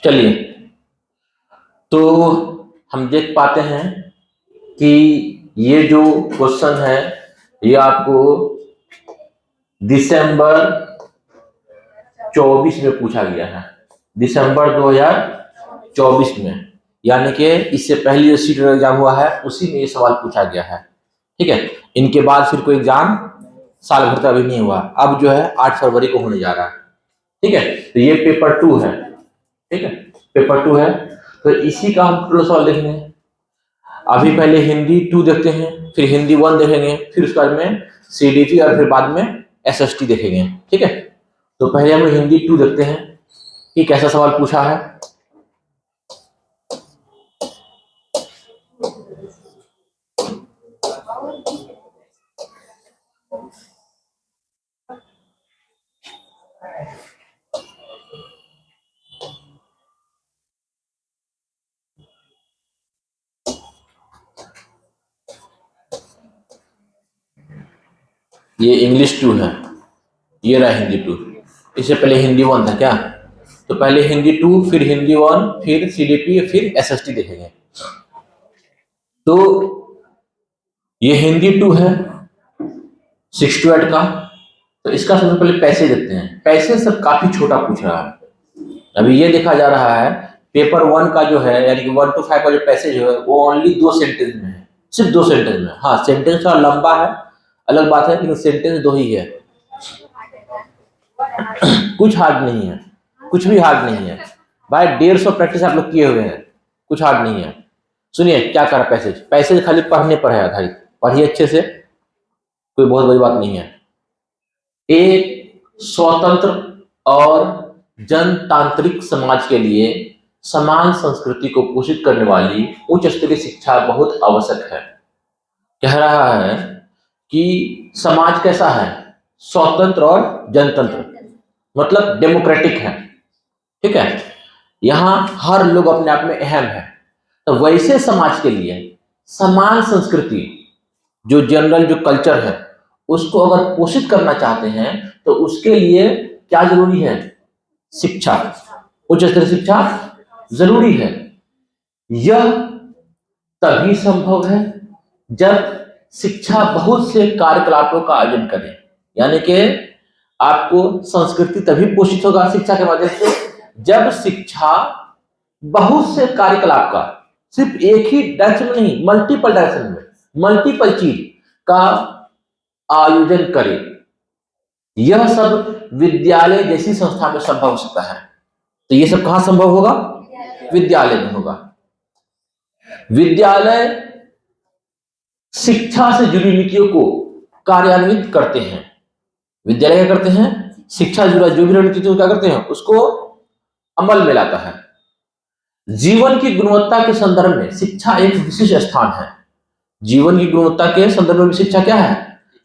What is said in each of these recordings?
चलिए, तो हम देख पाते हैं कि ये जो क्वेश्चन है ये आपको दिसंबर 24 में पूछा गया है, दिसंबर 2024 में, यानी कि इससे पहले जो सीट एग्जाम हुआ है उसी में ये सवाल पूछा गया है। ठीक है, इनके बाद फिर कोई एग्जाम साल भर तक अभी नहीं हुआ, अब जो है 8 फरवरी को होने जा रहा है। ठीक है, तो ये पेपर 2 है। ठीक है, पेपर 2 है, तो इसी का हम टोटल सवाल देखेंगे। अभी पहले हिंदी 2 देखते हैं, फिर हिंदी 1 देखेंगे, फिर उसके बाद में सीडीपी और फिर बाद में एसएसटी देखेंगे। ठीक है, तो पहले हम हिंदी 2 देखते हैं कि कैसा सवाल पूछा है। ये इंग्लिश 2 है, ये रहा हिंदी 2। इससे पहले हिंदी 1 था क्या, तो पहले हिंदी 2, फिर हिंदी 1, फिर सीडीपी, फिर एसएसटी देखेंगे। तो ये हिंदी 2 है 6 to 8 का। तो इसका सबसे पहले पैसे देखते हैं। पैसे सब काफी छोटा पूछ रहा है। अभी ये देखा जा रहा है पेपर 1 का जो है, यानी कि 1 to 5 का जो पैसेज है वो ओनली 2 सेंटेंस में है, सिर्फ 2 सेंटेंस में। हाँ, सेंटेंस थोड़ा लंबा है, अलग बात है, लेकिन सेंटेंस 2 ही है। कुछ हार्ड नहीं है, कुछ भी हार्ड नहीं है भाई। 150 प्रैक्टिस आप लोग किए हुए हैं, कुछ हार्ड नहीं है। सुनिए क्या कर रहा पैसेज, पैसेज खाली पढ़ने पर है आधारित, पढ़िए अच्छे से, कोई बहुत बड़ी बात नहीं है। एक स्वतंत्र और जनतांत्रिक समाज के लिए समान संस्कृति को पोषित करने वाली उच्च स्तरीय शिक्षा बहुत आवश्यक है। कह रहा है कि समाज कैसा है, स्वतंत्र और जनतंत्र, मतलब डेमोक्रेटिक है। ठीक है, यहाँ हर लोग अपने आप में अहम है। तो वैसे समाज के लिए समान संस्कृति, जो जनरल जो कल्चर है, उसको अगर पोषित करना चाहते हैं तो उसके लिए क्या जरूरी है, शिक्षा, उच्च स्तरीय शिक्षा जरूरी है। यह तभी संभव है जब शिक्षा बहुत से कार्यकलापों का आयोजन करे, यानी कि आपको संस्कृति तभी पोषित होगा शिक्षा के माध्यम से जब शिक्षा बहुत से कार्यकलाप का, सिर्फ एक ही डायरेक्शन में नहीं, मल्टीपल डायरेक्शन में, मल्टीपल चीज का आयोजन करे। यह सब विद्यालय जैसी संस्था में संभव हो सकता है। तो ये सब कहां संभव होगा, विद्यालय में होगा। विद्यालय शिक्षा से जुड़ी नीतियों को कार्यान्वित करते हैं। विद्यालय क्या करते हैं, शिक्षा से जुड़ा जो भी रणनीति क्या करते हैं उसको अमल में लाता है। जीवन की गुणवत्ता के संदर्भ में शिक्षा एक विशिष्ट स्थान है। जीवन की गुणवत्ता के संदर्भ में शिक्षा क्या है,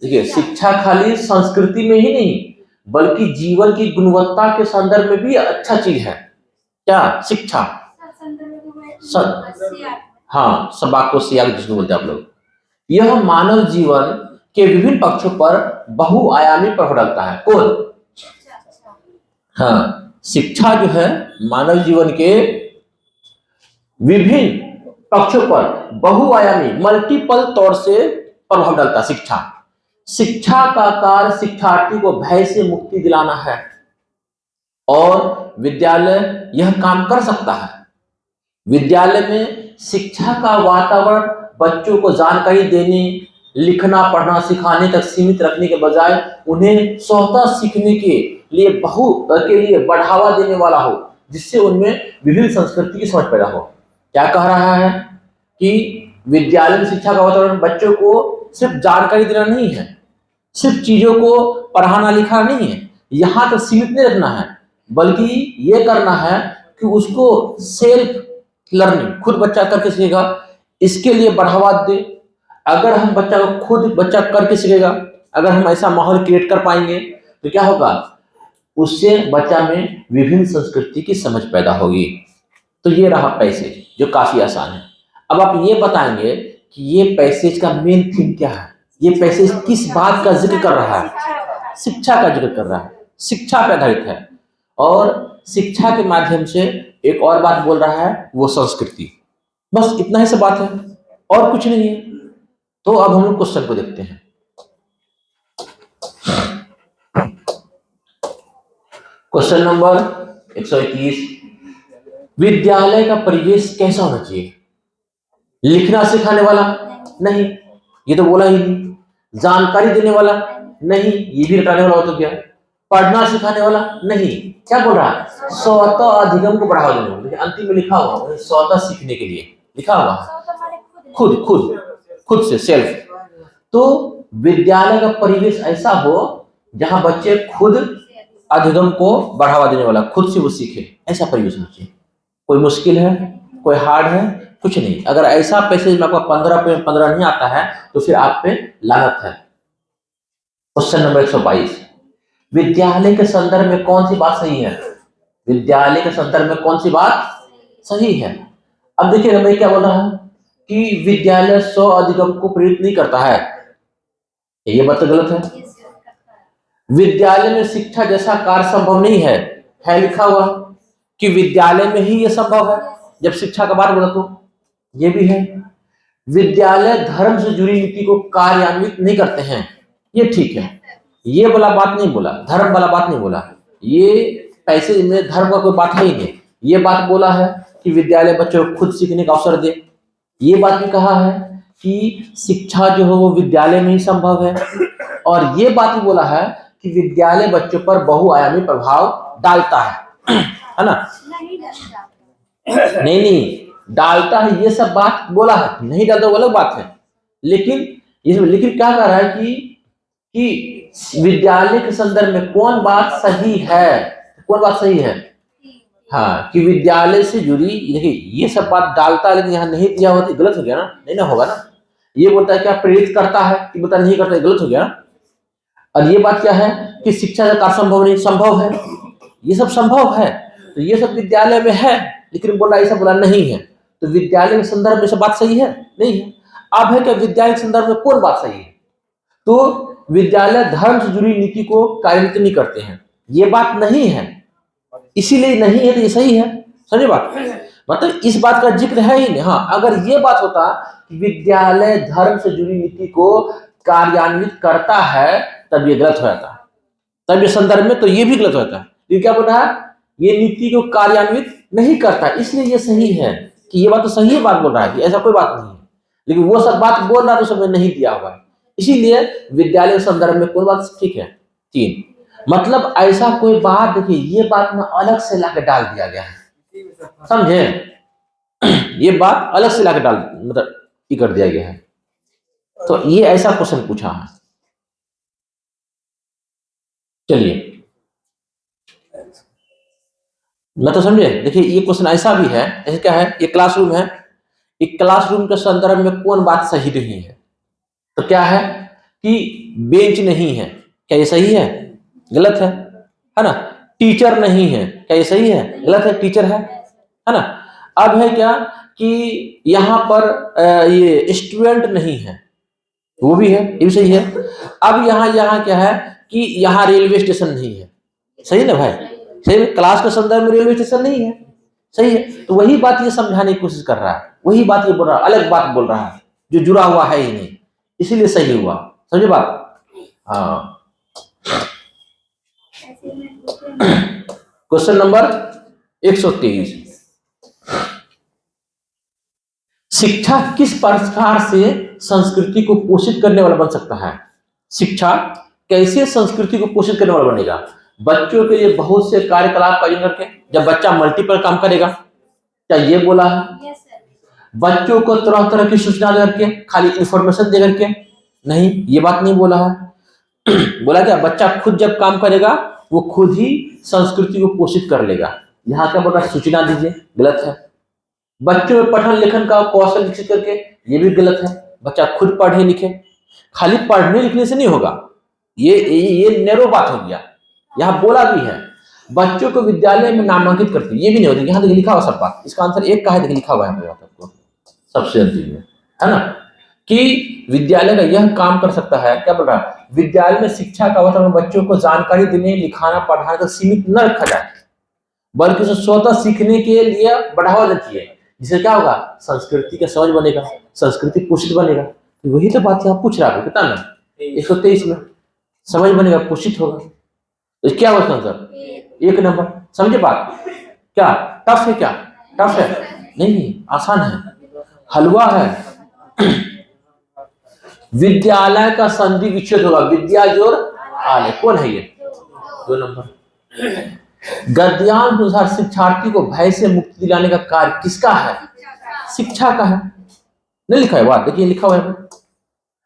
देखिए शिक्षा खाली संस्कृति में ही नहीं बल्कि जीवन की गुणवत्ता के संदर्भ में भी अच्छा चीज है। क्या शिक्षा, हाँ, सबाको सियाग जिसको बोलते हैं आप लोग। यह मानव जीवन के विभिन्न पक्षों पर बहुआयामी प्रभाव डालता है। कौन, हाँ, शिक्षा जो है मानव जीवन के विभिन्न पक्षों पर बहुआयामी मल्टीपल तौर से प्रभाव डालता है। शिक्षा का कार्य शिक्षार्थी को भय से मुक्ति दिलाना है और विद्यालय यह काम कर सकता है। विद्यालय में शिक्षा का वातावरण बच्चों को जानकारी देने, लिखना पढ़ना सिखाने तक सीमित रखने के बजाय उन्हें स्वतः सीखने के लिए बढ़ावा देने वाला हो, जिससे उनमें विभिन्न संस्कृति की समझ पैदा हो। क्या कह रहा है कि विद्यालय में शिक्षा का वातावरण बच्चों को सिर्फ जानकारी देना नहीं है, सिर्फ चीजों को पढ़ाना लिखाना नहीं है, यहां तक सीमित नहीं रखना है, बल्कि ये करना है कि उसको सेल्फ लर्निंग, खुद बच्चा करके सीखेगा, इसके लिए बढ़ावा दे। अगर हम बच्चा को खुद बच्चा करके सीखेगा, अगर हम ऐसा माहौल क्रिएट कर पाएंगे तो क्या होगा, उससे बच्चा में विभिन्न संस्कृति की समझ पैदा होगी। तो ये रहा पैसेज जो काफी आसान है। अब आप ये बताएंगे कि ये पैसेज का मेन थीम क्या है, ये पैसेज किस बात का जिक्र कर रहा है? शिक्षा का जिक्र कर रहा है, शिक्षा पे आधारित है। और शिक्षा के माध्यम से एक और बात बोल रहा है, वो संस्कृति। बस इतना ही सब बात है और कुछ नहीं है। तो अब हम लोग क्वेश्चन को देखते हैं। क्वेश्चन नंबर 121, विद्यालय का परिवेश कैसा होना चाहिए? लिखना सिखाने वाला? नहीं, ये तो बोला ही नहीं। जानकारी देने वाला? नहीं, ये भी रटाने वाला हो तो क्या? पढ़ना सिखाने वाला? नहीं, क्या बोल रहा है? स्वतः अधिगम को बढ़ावा देने वाला। अंतिम में लिखा हुआ स्वतः सीखने के लिए लिखा हुआ, खुद खुद खुद से, सेल्फ। तो विद्यालय का परिवेश ऐसा हो जहां बच्चे खुद अधिगम को बढ़ावा देने वाला, खुद से वो सीखे, ऐसा परिवेश होना चाहिए। कोई मुश्किल है, कोई हार्ड है, कुछ नहीं। अगर ऐसा पैसेज में आपको 15 पे 15 नहीं आता है तो फिर आप पे लानत है। क्वेश्चन नंबर 122, विद्यालय के संदर्भ में कौन सी बात सही है? विद्यालय के संदर्भ में कौन सी बात सही है? अब देखिए मैं क्या बोल रहा हूं कि विद्यालय स्व अधिगम को प्रेरित नहीं करता है, ये बात तो गलत है। विद्यालय में शिक्षा जैसा कार्य संभव नहीं है लिखा हुआ कि विद्यालय में ही ये संभव है। जब शिक्षा का बात बोला तो ये भी है। विद्यालय धर्म से जुड़ी नीति को कार्यान्वित नहीं करते हैं, ये ठीक है। ये वाला बात नहीं बोला, धर्म वाला बात नहीं बोला। ये पैसे में धर्म का कोई बात है ही नहीं। ये बात बोला है कि विद्यालय बच्चों को खुद सीखने का अवसर दे। ये बात भी कहा है कि शिक्षा जो हो वो विद्यालय में ही संभव है। और ये बात भी बोला है कि विद्यालय बच्चों पर बहुआयामी प्रभाव डालता है ना? नहीं डालता है, ये सब बात बोला है। नहीं डालता वो अलग बात है। लेकिन क्या कह रहा है कि विद्यालय के संदर्भ में कौन बात सही है? कौन बात सही है? हाँ, कि विद्यालय से जुड़ी, देखिए ये सब बात डालता है, लेकिन यहाँ नहीं दिया हुआ तो गलत हो गया ना? नहीं ना होगा ना? ये बोलता है क्या प्रेरित करता है, कि बोलता नहीं करता, गलत हो गया ना? और ये बात क्या है कि शिक्षा का कार्य संभव नहीं, संभव है, ये सब संभव है। तो ये सब विद्यालय में है, लेकिन बोला ऐसा बोला नहीं है। तो विद्यालय के संदर्भ में सब बात सही है? नहीं है। अब है क्या विद्यालय के संदर्भ में कौन बात सही है? तो विद्यालय धर्म से जुड़ी नीति को कार्यान्वित नहीं करते हैं, ये बात नहीं है, इसीलिए नहीं है तो ये सही है। समझे बात? मतलब इस बात का जिक्र है ही नहीं। हाँ, अगर ये बात होता कि विद्यालय धर्म से जुड़ी नीति को कार्यान्वित करता है तब ये गलत हो जाता, तब ये संदर्भ में तो ये भी गलत होता है। ये क्या बोल रहा है? ये नीति को कार्यान्वित नहीं करता, इसलिए ये सही है। कि ये बात तो सही बात बोल रहा है कि ऐसा कोई बात नहीं है, लेकिन वो सब बात बोल रहा है तो सब नहीं दिया हुआ है, इसीलिए विद्यालय के संदर्भ में कोई बात ठीक है। 3, मतलब ऐसा कोई बात, देखिए ये बात ना अलग से लाके डाल दिया गया है, समझे? ये बात अलग से लाके डाल, मतलब ये कर दिया गया है। तो ये ऐसा क्वेश्चन पूछा है। चलिए मैं तो समझे। देखिए ये क्वेश्चन ऐसा भी है, ऐसे क्या है, ये क्लासरूम है, एक क्लासरूम के संदर्भ में कौन बात सही नहीं है? तो क्या है कि बेंच नहीं है, क्या ये सही है? गलत है ना? टीचर नहीं है, क्या ये सही है? गलत है, टीचर है ना? अब है क्या कि यहाँ पर ये स्टूडेंट नहीं है, वो भी है, ये भी सही है। अब यहाँ क्या है कि यहाँ रेलवे स्टेशन नहीं है, सही ना भाई? सही, क्लास के संदर्भ में रेलवे स्टेशन नहीं है, सही है। तो वही बात ये समझाने की कोशिश कर रहा है, वही बात ये बोल रहा है, अलग बात बोल रहा है जो जुड़ा हुआ है ही नहीं, इसीलिए सही हुआ। समझे बात? हाँ। क्वेश्चन नंबर 123, शिक्षा किस प्रकार से संस्कृति को पोषित करने वाला बन सकता है? शिक्षा कैसे संस्कृति को पोषित करने वाला बनेगा? बच्चों के लिए बहुत से कार्यकलाप का आयोजन करके, जब बच्चा मल्टीपल काम करेगा, क्या ये बोला है? बच्चों को तरह तरह की सूचना देकर के, खाली इंफॉर्मेशन दे करके नहीं, ये बात नहीं बोला है। बोला क्या बच्चा खुद जब काम करेगा वो खुद ही संस्कृति को पोषित कर लेगा। यहाँ क्या बोल रहा है? सूचना दीजिए, गलत है। बच्चों में पठन लेखन का कौशल विकसित करके, ये भी गलत है। बच्चा खुद पढ़े लिखे, खाली पढ़ने लिखने से नहीं होगा, ये नैरो बात हो गया। यहाँ बोला भी है बच्चों को विद्यालय में नामांकित करती, ये भी नहीं होती। यहाँ देखिए लिखा हुआ सब बात, इसका आंसर 1 का है, देखिए लिखा हुआ है आपको सबसे अंतिम में, है ना? कि विद्यालय का यह काम कर सकता है, क्या बोल रहा है, विद्यालय में शिक्षा का वातावरण बच्चों को जानकारी देने, लिखाना, पढ़ाने तक सीमित न रखा जाए, बल्कि उसे स्वतः सीखने के लिए बढ़ावा देना चाहिए। जिससे क्या होगा, संस्कृति का समझ बनेगा, संस्कृति पोषित बनेगा। तो वही तो बात है, आप पूछ रहा है कितना ना 123 में समझ बनेगा, पोषित होगा। तो क्या होगा आंसर 1 नंबर। समझे बात? क्या टफ है? क्या टफ है? नहीं, आसान है, हलवा है। विद्यालय का संधि विच्छेद होगा, विद्या जोड़ आलय, कौन है ये? 2 नंबर। गद्यांश अनुसार शिक्षार्थी को भय से मुक्ति दिलाने का कार्य किसका है? शिक्षा का है। नहीं लिखा है बात, देखिए लिखा हुआ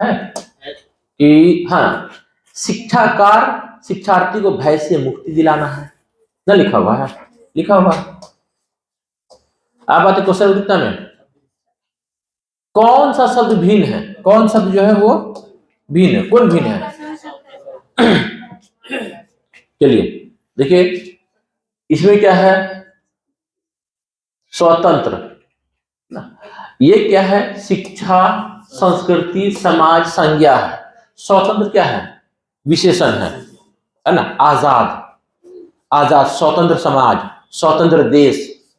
है कि हाँ, शिक्षाकार शिक्षार्थी को भय से मुक्ति दिलाना है, ना लिखा हुआ है, लिखा हुआ है। आप आते क्वेश्चन कितना में, कौन सा शब्द भिन्न है? कौन शब्द जो है वो भिन्न है? कौन भिन्न है? चलिए देखिए, इसमें क्या है, स्वतंत्र, ये क्या है, शिक्षा, संस्कृति, समाज, संज्ञा है। स्वतंत्र क्या है? विशेषण है ना, आजाद, आजाद, स्वतंत्र समाज, स्वतंत्र देश,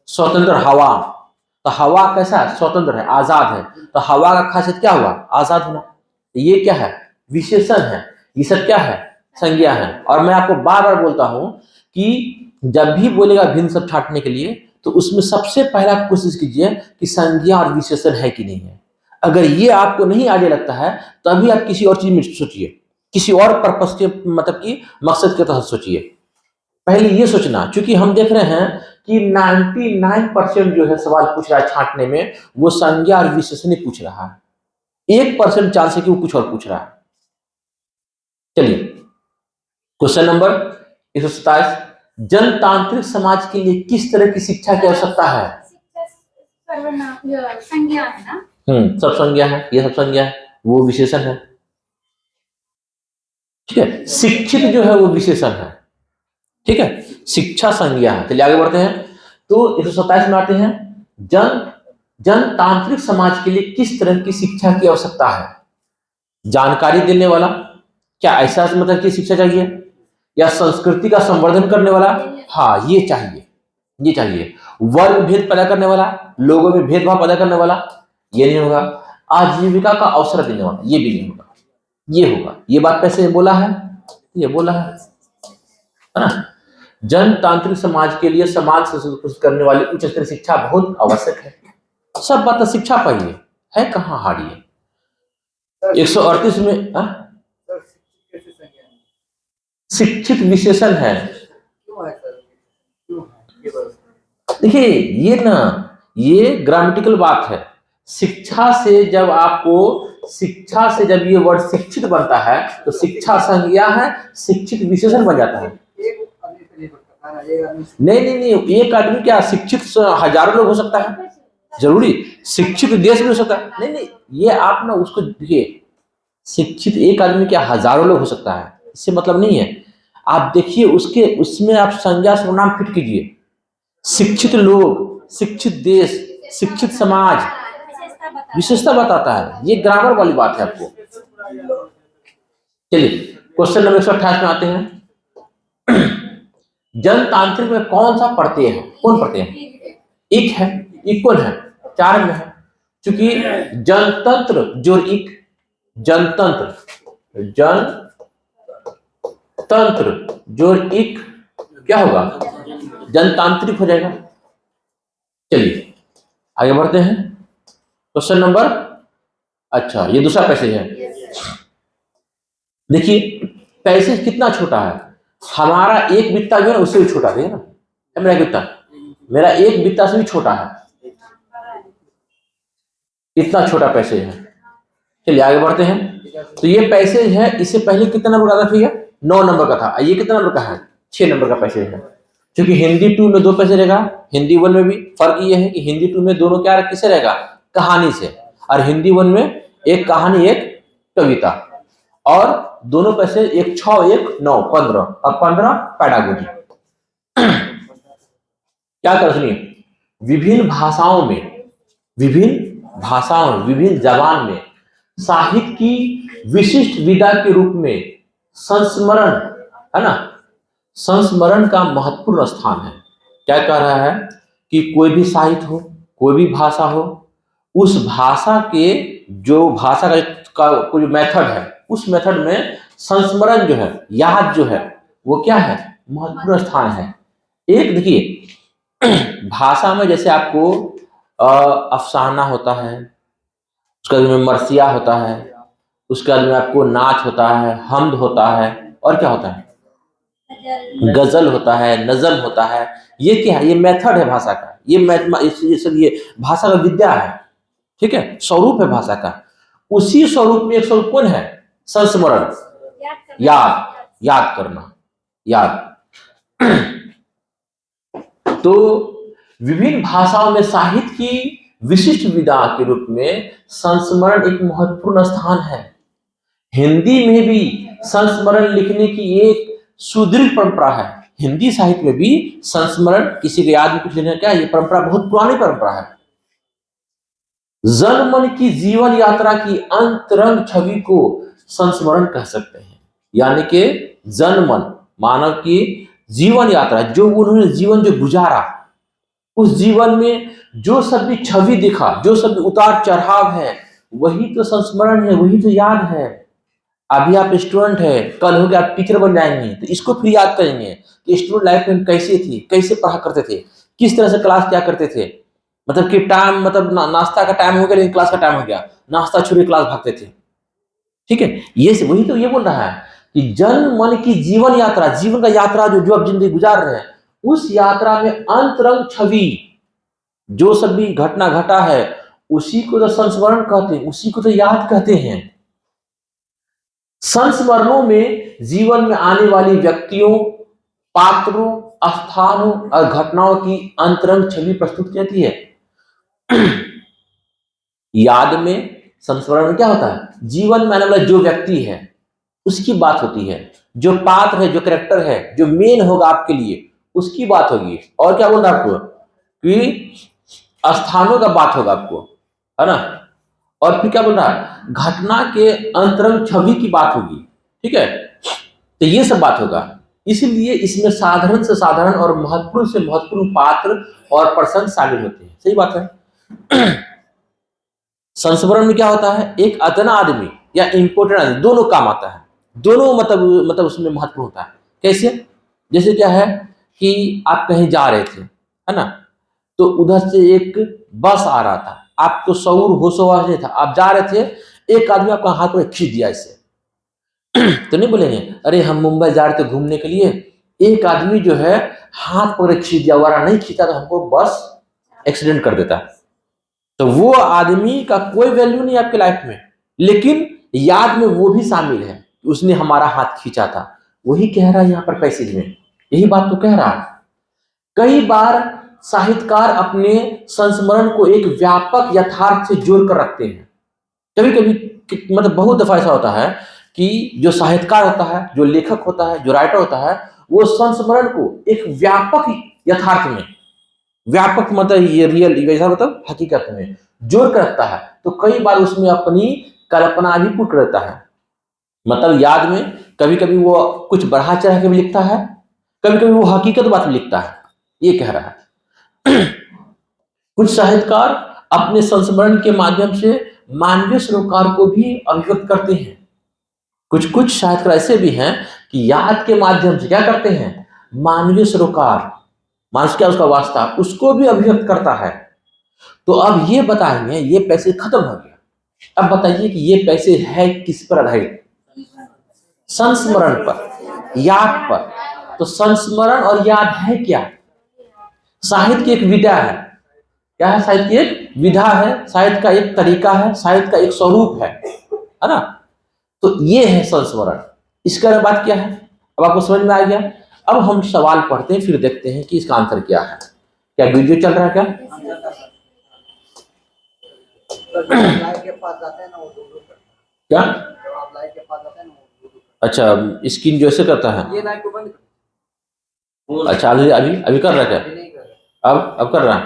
स्वतंत्र हवा। तो हवा कैसा है? स्वतंत्र है, आजाद है। तो हवा का खासियत क्या हुआ? आजाद होना। ये क्या है? विशेषण है। ये सब क्या है? संज्ञा है। और मैं आपको बार बार बोलता हूं कि जब भी बोलेगा भिन्न शब्द छांटने के लिए, तो उसमें सबसे पहला कोशिश कीजिए कि संज्ञा और विशेषण है कि नहीं है। अगर ये आपको नहीं आगे लगता है, तभी आप किसी और चीज में सोचिए, किसी और पर्पस के, मतलब कि मकसद के तहत सोचिए। पहले ये सोचना, क्योंकि हम देख रहे हैं कि 99% जो है सवाल पूछ रहा है छांटने में, वो संज्ञा और विशेषण ही पूछ रहा है। 1% चांस है कि वो कुछ और पूछ रहा है। चलिए क्वेश्चन नंबर 127, जनतांत्रिक समाज के लिए किस तरह की शिक्षा की आवश्यकता है? संज्ञा है ना, सब संज्ञा है, ये सब संज्ञा है, वो विशेषण है। ठीक है, शिक्षित जो है वो विशेषण है। ठीक है, शिक्षा संज्ञा है। चलिए आगे बढ़ते हैं। तो 127 में आते हैं, जनतांत्रिक समाज के लिए किस तरह की शिक्षा की आवश्यकता है? जानकारी देने वाला, क्या ऐसा मतलब की शिक्षा चाहिए, या संस्कृति का संवर्धन करने वाला? हाँ, ये चाहिए, ये चाहिए। वर्ग भेद पैदा करने वाला, लोगों में भेदभाव पैदा करने वाला, ये नहीं होगा। आजीविका का अवसर देने वाला, ये भी नहीं होगा, ये होगा। ये बात कैसे बोला है? ये बोला है ना, जनतांत्रिक समाज के लिए समाज से संतुष्ट करने वाली उच्च स्तरीय शिक्षा बहुत आवश्यक है। सब बात शिक्षा पाइए, है कहाँ हारिए। 138 में शिक्षित विशेषण है। देखिए ये ना, ये ग्रामेटिकल बात है। शिक्षा से जब आपको, शिक्षा से जब ये वर्ड शिक्षित बनता है, तो शिक्षा संज्ञा है, शिक्षित विशेषण बन जाता है। नहीं नहीं नहीं, एक आदमी क्या, शिक्षित हजारों लोग हो सकता है, जरूरी शिक्षित देश भी हो सकता है। नहीं नहीं, ये आप ना उसको देखिए, शिक्षित एक आदमी क्या, हजारों लोग हो सकता है, इससे मतलब नहीं है। आप देखिए उसके, उसमें आप संज्ञा सर्वनाम फिट कीजिए, शिक्षित लोग, शिक्षित देश, शिक्षित समाज, विशेषता बताता है। ये ग्रामर वाली बात है आपको। चलिए क्वेश्चन नंबर 128 में आते हैं। जनतांत्रिक में कौन सा प्रत्यय है? कौन प्रत्यय है? इक है। इक कौन है? 4 में है, क्योंकि जनतंत्र जोड़ इक, जनतंत्र, जनतंत्र जोड़ इक क्या होगा? जनतांत्रिक हो जाएगा। चलिए आगे बढ़ते हैं। क्वेश्चन नंबर, अच्छा ये दूसरा पैसेज है। देखिए पैसेज कितना छोटा है, हमारा एक बित्ता जो है उससे भी छोटा है ना, मेरा बित्ता, मेरा एक बित्ता से भी छोटा है, इतना छोटा पैसेज है। चलिए आगे बढ़ते हैं। तो ये पैसेज है, इससे पहले कितना नंबर का था भैया? 9 नंबर का था। ये कितना नंबर का है? 6 नंबर का पैसेज है। क्योंकि हिंदी 2 में 2 पैसे रहेगा, हिंदी 1 में भी। फर्क ये है कि हिंदी 2 में दोनों क्या किससे रहेगा? कहानी से, और हिंदी 1 में एक कहानी एक कविता, और दोनों पैसे एक 6 एक 9 15, और 15 पैडागोजी। क्या कर सुनिए, विभिन्न भाषाओं में, विभिन्न भाषाओं, विभिन्न जबान में साहित्य की विशिष्ट विधा के रूप में संस्मरण, है ना, संस्मरण का महत्वपूर्ण स्थान है। क्या कह रहा है कि कोई भी साहित्य हो, कोई भी भाषा हो, उस भाषा के जो भाषा का कोई मेथड है, उस मेथड में संस्मरण जो है, याद जो है, वो क्या है, महत्वपूर्ण स्थान है। एक देखिए भाषा में जैसे आपको अफसाना होता है, उसके बाद में मरसिया होता है, उसके बाद में आपको नाच होता है, हमद होता है, और क्या होता है, गजल होता है, नज़म होता है। ये क्या है, ये मेथड है भाषा का, ये भाषा का विद्या है, ठीक है, स्वरूप है भाषा का। उसी स्वरूप में एक स्वरूप कौन है, संस्मरण, याद, याद करना, याद। तो विभिन्न भाषाओं में साहित्य की विशिष्ट विधा के रूप में संस्मरण एक महत्वपूर्ण स्थान है। हिंदी में भी संस्मरण लिखने की एक सुदृढ़ परंपरा है। हिंदी साहित्य में भी संस्मरण, किसी के याद में कुछ लिखने का, ये परंपरा बहुत पुरानी परंपरा है। जनमन की जीवन यात्रा की अंतरंग छवि को संस्मरण कह सकते हैं। यानी कि जनमन, मानव की जीवन यात्रा, जो उन्होंने जीवन जो गुजारा, उस जीवन में जो सब भी छवि दिखा, जो सब भी उतार चढ़ाव है, वही तो संस्मरण है, वही तो याद है। अभी आप स्टूडेंट है, कल हो गया आप टीचर बन जाएंगे, तो इसको फिर याद करेंगे कि स्टूडेंट लाइफ में कैसे थी, कैसे पढ़ा करते थे, किस तरह से क्लास क्या करते थे। मतलब कि टाइम, मतलब नाश्ता का टाइम हो गया लेकिन क्लास का टाइम हो गया, नाश्ता छोड़ के क्लास भागते थे, ठीक है। ये वही तो ये बोल रहा है कि जन मन की जीवन यात्रा, जीवन का यात्रा जो जो अब जिंदगी गुजार रहे हैं, उस यात्रा में अंतरंग छवि, जो सब भी घटना घटा है, उसी को तो संस्मरण कहते हैं, उसी को तो याद कहते हैं। संस्मरणों में जीवन में आने वाली व्यक्तियों, पात्रों, स्थानों और घटनाओं की अंतरंग छवि प्रस्तुत की जाती है। याद में, संस्मरण में क्या होता है, जीवन में आने वाला जो व्यक्ति है उसकी बात होती है, जो पात्र है, जो कैरेक्टर है, जो मेन होगा आपके लिए, उसकी बात होगी। और क्या बोल रहा है आपको कि स्थानों का बात होगा आपको, है ना। और फिर क्या बोल रहा है, घटना के अंतरंग छवि की बात होगी, ठीक है। तो ये सब बात होगा, इसलिए इसमें साधारण से साधारण और महत्वपूर्ण से महत्वपूर्ण पात्र और प्रसंग शामिल होते हैं। सही बात है। संस्मरण में क्या होता है, एक अदना आदमी या इंपोर्टेंट आदमी, दोनों काम आता है, दोनों मतलब उसमें महत्व होता है। कैसे, जैसे क्या है कि आप कहीं जा रहे थे, है ना, तो उधर से एक बस आ रहा था, आपको शऊर होशोवास नहीं था, आप जा रहे थे, एक आदमी आपका हाथ में खींच दिया ऐसे, तो नहीं बोलेंगे अरे हम मुंबई जा रहे थे घूमने के लिए, एक आदमी जो है हाथ पकड़ खींच दिया, वारा नहीं खींचा तो हमको बस एक्सीडेंट कर देता। तो वो आदमी का कोई वैल्यू नहीं आपके लाइफ में, लेकिन याद में वो भी शामिल है, उसने हमारा हाथ खींचा था। वही कह रहा है यहाँ पर पैसेज में, यही बात तो कह रहा है। कई बार साहित्यकार अपने संस्मरण को एक व्यापक यथार्थ से जोड़कर रखते हैं। कभी कभी मतलब बहुत दफा ऐसा होता है कि जो साहित्यकार होता है, जो लेखक होता है, जो राइटर होता है, वो संस्मरण को एक व्यापक यथार्थ में, व्यापक मतलब ये रियल वैसा मतलब हकीकत में जोड़ कर रखता है। तो कई बार उसमें अपनी कल्पना भी पुट रहता है। मतलब याद में कभी कभी वो कुछ बढ़ा चढ़ा के भी लिखता है, कभी कभी वो हकीकत बात भी लिखता है, ये कह रहा है। कुछ साहित्यकार अपने संस्मरण के माध्यम से मानवीय सरोकार को भी अभिव्यक्त करते हैं। कुछ कुछ साहित्यकार ऐसे भी हैं कि याद के माध्यम से क्या करते हैं, मानवीय सरोकार, मानस क्या उसका वास्ता, उसको भी अभिव्यक्त करता है। तो अब ये बताएंगे, ये पैसे खत्म हो गया, अब बताइए कि ये पैसे है किस पर आधारित, संस्मरण पर, याद पर। तो संस्मरण और याद है क्या, साहित्य की एक विधा है। क्या है, साहित्य की एक विधा है, साहित्य का एक तरीका है, साहित्य का एक स्वरूप है ना। तो ये है संस्मरण। इसका बात क्या है, अब आपको समझ में आ गया। अब हम सवाल पढ़ते हैं, फिर देखते हैं कि इसका आंसर क्या है। क्या वीडियो चल रहा है क्या? क्या? अच्छा, स्क्रीन जो ऐसे करता है, अच्छा अभी अभी अभी कर रहा है क्या? अब कर रहा है,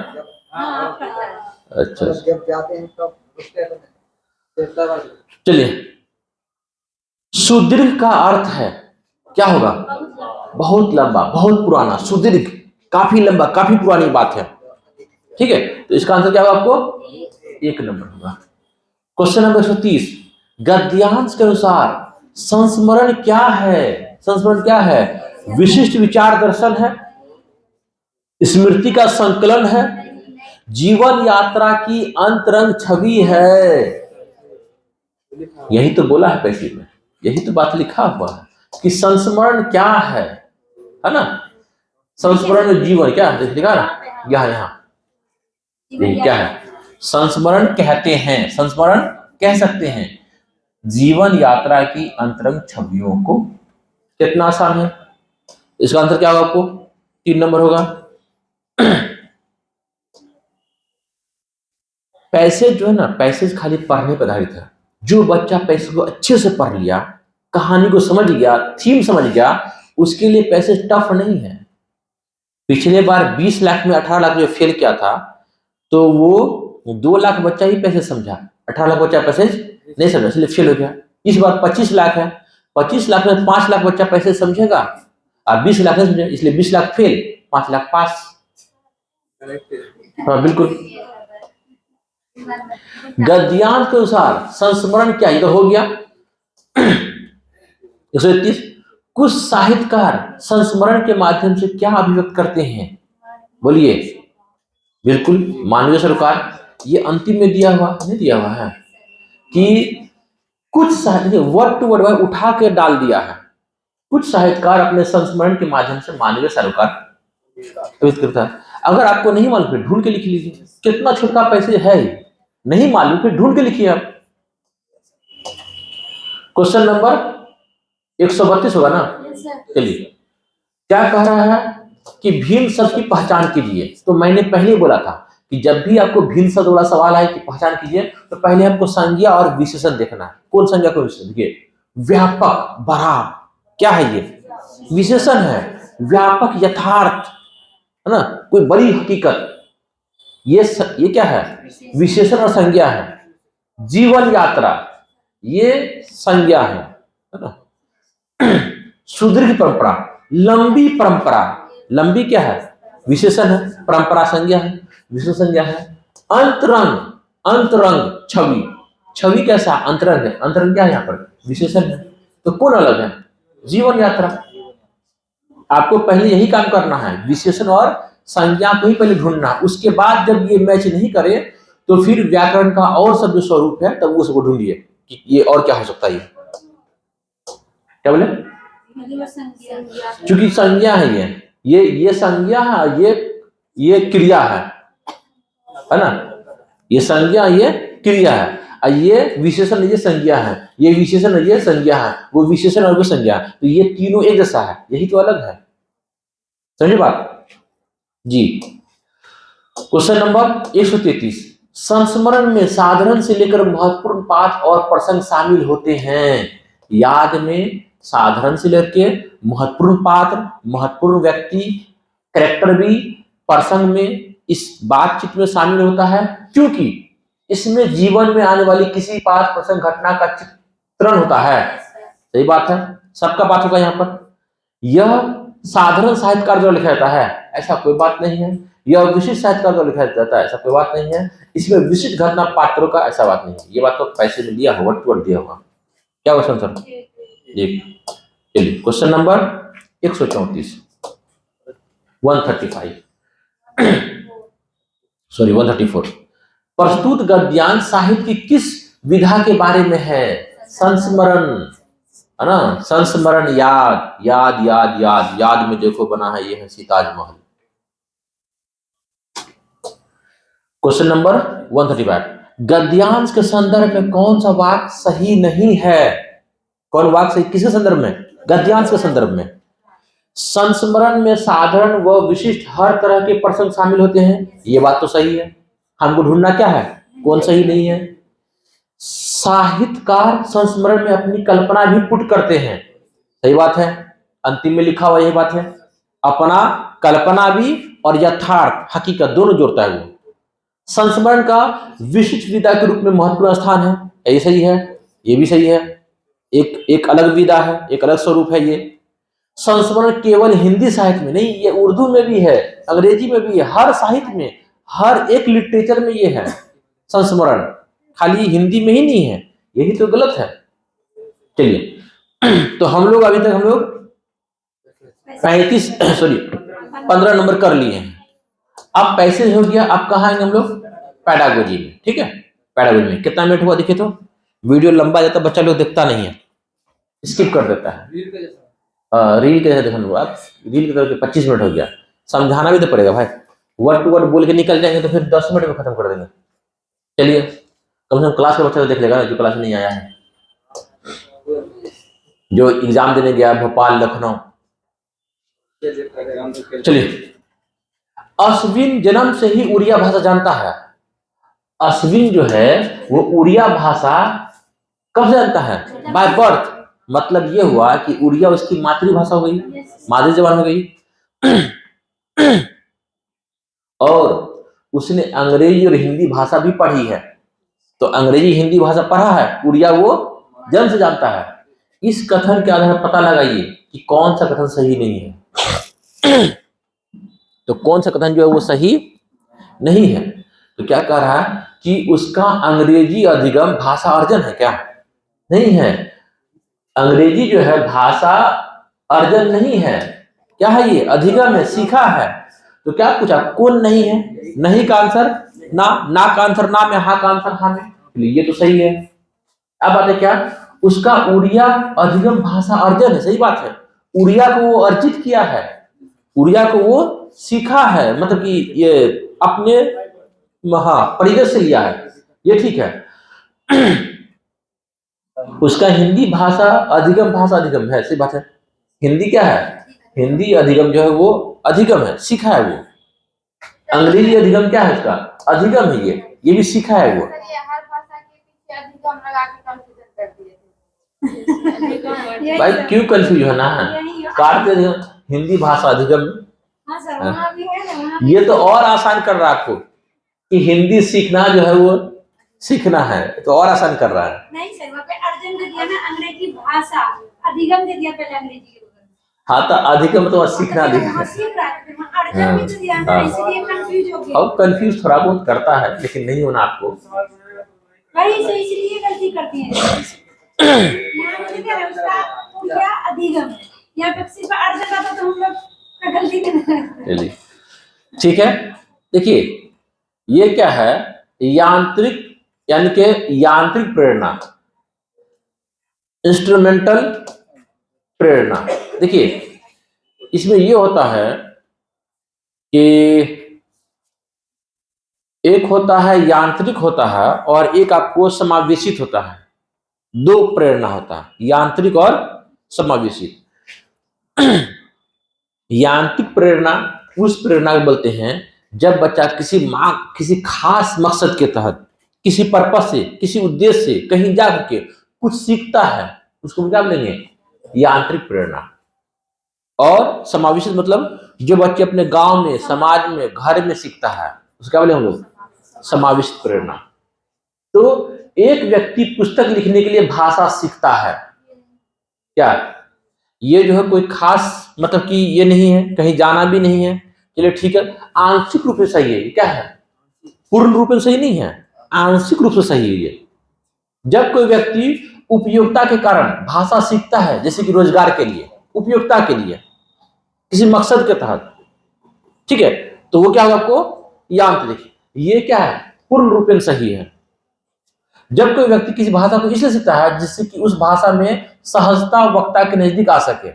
अच्छा। जब जाते हैं तब चलिए, सुदीर्घ का अर्थ है क्या होगा? बहुत लंबा, बहुत पुराना। सुदीर्घ काफी लंबा, काफी पुरानी बात है। ठीक है, तो इसका आंसर क्या होगा आपको? 1 नंबर होगा। क्वेश्चन नंबर 130, गद्यांश के अनुसार संस्मरण क्या है? संस्मरण क्या है? विशिष्ट विचार दर्शन है, स्मृति का संकलन है, जीवन यात्रा की अंतरंग छवि है। यही तो बोला है पैसिव में, यही तो बात लिखा हुआ है कि संस्मरण क्या है ना? संस्मरण में जीवन क्या है लिखा ना, यहाँ क्या है? संस्मरण कहते हैं, संस्मरण कह सकते हैं जीवन यात्रा की अंतरंग छवियों को। कितना आसान है। इसका आंसर क्या होगा आपको? 3 नंबर होगा। पैसेज जो है ना, पैसेज खाली पढ़ने पर आधारित है। जो बच्चा पैसेज को अच्छे से पढ़ लिया, कहानी को समझ गया, थीम समझ गया, उसके लिए पैसेज टफ नहीं है। पिछले बार 20 लाख में 18 लाख जो फेल किया था, तो वो 2 लाख बच्चा ही पैसेज समझा, 18 लाख बच्चा पैसेज नहीं समझा, इसलिए फेल हो गया। इस बार 25 लाख है, 25 लाख में 5 लाख बच्चा पैसेज समझेगा और 20 लाख नहीं समझे, इसलिए 20 लाख फेल, 5 लाख पास। हाँ बिल्कुल। गद्यांश के अनुसार संस्मरण क्या? ये तो हो गया। 131, कुछ साहित्यकार संस्मरण के माध्यम से क्या अभिव्यक्त करते हैं? बोलिए। बिल्कुल, मानवीय सरोकार। ये अंतिम में दिया हुआ नहीं, दिया हुआ है कि कुछ साहित्य वर्ड टू वर्ड उठा के डाल दिया है। कुछ साहित्यकार अपने संस्मरण के माध्यम से मानवीय सरोकार अभिव्यक्त करता है। अगर आपको नहीं मालूम फिर ढूंढ के लिख लीजिए, कितना छोटा पैसे है। नहीं मालूम फिर ढूंढ के लिखिए आप। क्वेश्चन नंबर 132 होगा ना? चलिए, क्या कह रहा है कि भिन्न शब्द की पहचान कीजिए। तो मैंने पहले बोला था कि जब भी आपको भिन्न शब्द वाला सवाल आए कि पहचान कीजिए, तो पहले हमको संज्ञा और विशेषण देखना है। कौन संज्ञा को विशेषण? देखिए, व्यापक, बड़ा, क्या है ये? विशेषण है। व्यापक यथार्थ है ना, कोई बड़ी हकीकत, ये क्या है? विशेषण और संज्ञा है। जीवन यात्रा, ये संज्ञा है ना। सुदीर्घ परंपरा, लंबी परंपरा, लंबी क्या है? विशेषण है, परंपरा संज्ञा है, विशेषण संज्ञा है। अंतरंग, अंतरंग छवि, छवि कैसा? अंतरंग है, अंतरंग क्या है यहाँ पर? विशेषण है। तो कौन अलग है? जीवन यात्रा। आपको पहले यही काम करना है, विशेषण और संज्ञा को ही पहले ढूंढना। उसके बाद जब ये मैच नहीं करे तो फिर व्याकरण का और सब जो स्वरूप है तब उसको ढूंढिए कि ये और क्या हो सकता है। क्या बोले? क्योंकि संज्ञा है ये संज्ञा है, ये क्रिया है ना। ये संज्ञा, ये क्रिया है, और ये विशेषण, ये संज्ञा है। ये विशेषण, ये संज्ञा है, वो विशेषण और वो संज्ञा। तो ये तीनों एक जैसा है, यही तो अलग है। समझे बात जी? क्वेश्चन नंबर 133, संस्मरण में साधारण से लेकर महत्वपूर्ण पाठ और प्रसंग शामिल होते हैं। याद में साधारण से लेकर महत्वपूर्ण पात्र, महत्वपूर्ण व्यक्ति, कैरेक्टर भी प्रसंग में, इस बातचीत में शामिल होता है, क्योंकि इसमें जीवन में आने वाली किसी पात्र, प्रसंग, घटना का चित्रण होता है। सही बात है, सबका बात होगा यहाँ पर। यह साधारण साहित्यकार द्वारा लिखा जाता है, ऐसा कोई बात नहीं है। यह विशिष्ट साहित्यकार द्वारा लिखा जाता है, ऐसा कोई बात नहीं है। इसमें विशिष्ट घटना पात्रों का, ऐसा बात नहीं है। ये बात तो पैसे में दिया होगा, टूट दिया होगा। क्या क्वेश्चन सर? चलिए, क्वेश्चन नंबर 134, 135 सॉरी 134, प्रस्तुत गद्यांश साहित्य की किस विधा के बारे में है? संस्मरण है ना, संस्मरण, याद, याद, याद, याद, याद में देखो बना है, ये है सीताजमहल। क्वेश्चन नंबर 135, गद्यांश के संदर्भ में कौन सा वाक्य सही नहीं है? कौन वाक्य सही? किसके संदर्भ में? गद्यांश के संदर्भ में। संस्मरण में साधारण व विशिष्ट हर तरह के प्रसंग शामिल होते हैं, ये बात तो सही है। हमको ढूंढना क्या है, कौन सही नहीं है। साहित्यकार संस्मरण में अपनी कल्पना भी पुट करते हैं, सही बात है, अंतिम में लिखा हुआ यही बात है। अपना कल्पना भी और यथार्थ, हकीकत दोनों जोड़ता है वो। संस्मरण का विशिष्ट विधा के रूप में महत्वपूर्ण स्थान है, ये सही है, ये भी सही है। एक अलग विधा है, एक अलग स्वरूप है ये। संस्मरण केवल हिंदी साहित्य में नहीं, ये उर्दू में भी है, अंग्रेजी में भी है, हर साहित्य में, हर एक लिटरेचर में ये है संस्मरण, खाली हिंदी में ही नहीं है, यही तो गलत है। चलिए तो हम लोग अभी तक 15 नंबर कर लिए हैं। अब पैसेज हो गया, अब कहाँ आएंगे हम लोग? पैडागोजी में। ठीक है, पैडागोजी में कितना मिनट हुआ देखिए तो, वीडियो लंबा जाता बच्चा लोग देखता नहीं है, स्किप कर देता है। रील कैसे देखना, आप रील की तरह 25 मिनट हो गया, समझाना भी तो पड़ेगा भाई, वर्ड टू वर्ड बोल के निकल जाएंगे तो फिर 10 मिनट में खत्म कर देंगे। चलिए कम से कम क्लास का बच्चा तो देख लेगा जो क्लास में नहीं आया है, जो एग्जाम देने गया भोपाल लखनऊ। चलिए, अश्विन जन्म से ही उड़िया भाषा जानता है। अश्विन जो है वो उड़िया भाषा कब जानता है? By birth. मतलब ये हुआ कि उड़िया उसकी मातृभाषा हो गई, मादरी जबान हो गई। और उसने अंग्रेजी और हिंदी भाषा भी पढ़ी है, तो अंग्रेजी हिंदी भाषा पढ़ा है, उड़िया वो जन्म से जानता है। इस कथन के आधार पर पता लगाइए कि कौन सा कथन सही नहीं है। तो कौन सा कथन जो है वो सही नहीं है। तो क्या कह रहा है कि उसका अंग्रेजी अधिगम भाषा अर्जन है क्या? नहीं है, अंग्रेजी जो है भाषा अर्जन नहीं है, क्या है ये? अधिगम है, सीखा है। तो क्या पूछा? कौन नहीं है? नहीं का आंसर ना, ना का आंसर ना में, हाँ का आंसर हाँ में, ये तो सही है। अब बात है क्या? उसका उड़िया अधिगम भाषा अर्जन है, सही बात है, उड़िया को वो अर्जित किया है, उड़िया को वो सीखा है, मतलब कि ये अपने परिवेश से लिया है, ये ठीक है। उसका हिंदी भाषा अधिगम भाषा अधिगम है, सही बात है। हिंदी क्या है? हिंदी अधिगम जो है वो अधिगम है, सीखा है वो। अंग्रेजी अधिगम क्या है? उसका अधिगम है, ये भी सीखा है वो। भाई क्यों कंफ्यूज होना है? काटते हिंदी भाषा अधिगम, ये तो और आसान कर रहा है आपको कि हिंदी सीखना जो है वो सीखना है, तो और आसान कर रहा है। नहीं सर, वहाँ पे अर्जन दे दिया ना, अंग्रेजी भाषा अधिगम दे दिया पहले अंग्रेजी के। हाँ तो अधिगम तो सीखना दिया, अब कंफ्यूज थोड़ा बहुत करता है, लेकिन नहीं होना आपको। इसलिए गलती करती है। चलिए ठीक है, देखिए ये क्या है? यांत्रिक, यानी कि यांत्रिक प्रेरणा, इंस्ट्रूमेंटल प्रेरणा। देखिए इसमें ये होता है कि एक होता है यांत्रिक होता है और एक आपको समावेशित होता है, दो प्रेरणा होता है, यांत्रिक और समावेशित। यांत्रिक प्रेरणा उस प्रेरणा को बोलते हैं जब बच्चा किसी खास मकसद के तहत, किसी पर्पस से, किसी उद्देश्य से कहीं जा करके कुछ सीखता है, उसको क्या बोलेंगे? यांत्रिक प्रेरणा। और समावेशित मतलब जो बच्चे अपने गांव में, समाज में, घर में सीखता है, उसको क्या बोले हम लोग? समावेशित प्रेरणा। तो एक व्यक्ति पुस्तक लिखने के लिए भाषा सीखता है, क्या ये जो है कोई खास, मतलब कि ये नहीं है, कहीं जाना भी नहीं है, चलिए ठीक है, आंशिक रूप से सही है, क्या है? पूर्ण रूप से सही नहीं है, आंशिक रूप से सही है ये। जब कोई व्यक्ति उपयोगिता के कारण भाषा सीखता है, जैसे कि रोजगार के लिए, उपयोगिता के लिए, किसी मकसद के तहत, ठीक है, तो वो क्या होगा आपको? यांत्रिक। ये क्या है? पूर्ण रूपेण सही है। जब कोई व्यक्ति किसी भाषा को इसलिए सीखता है जिससे कि उस भाषा में सहजता वक्ता के नजदीक आ सके,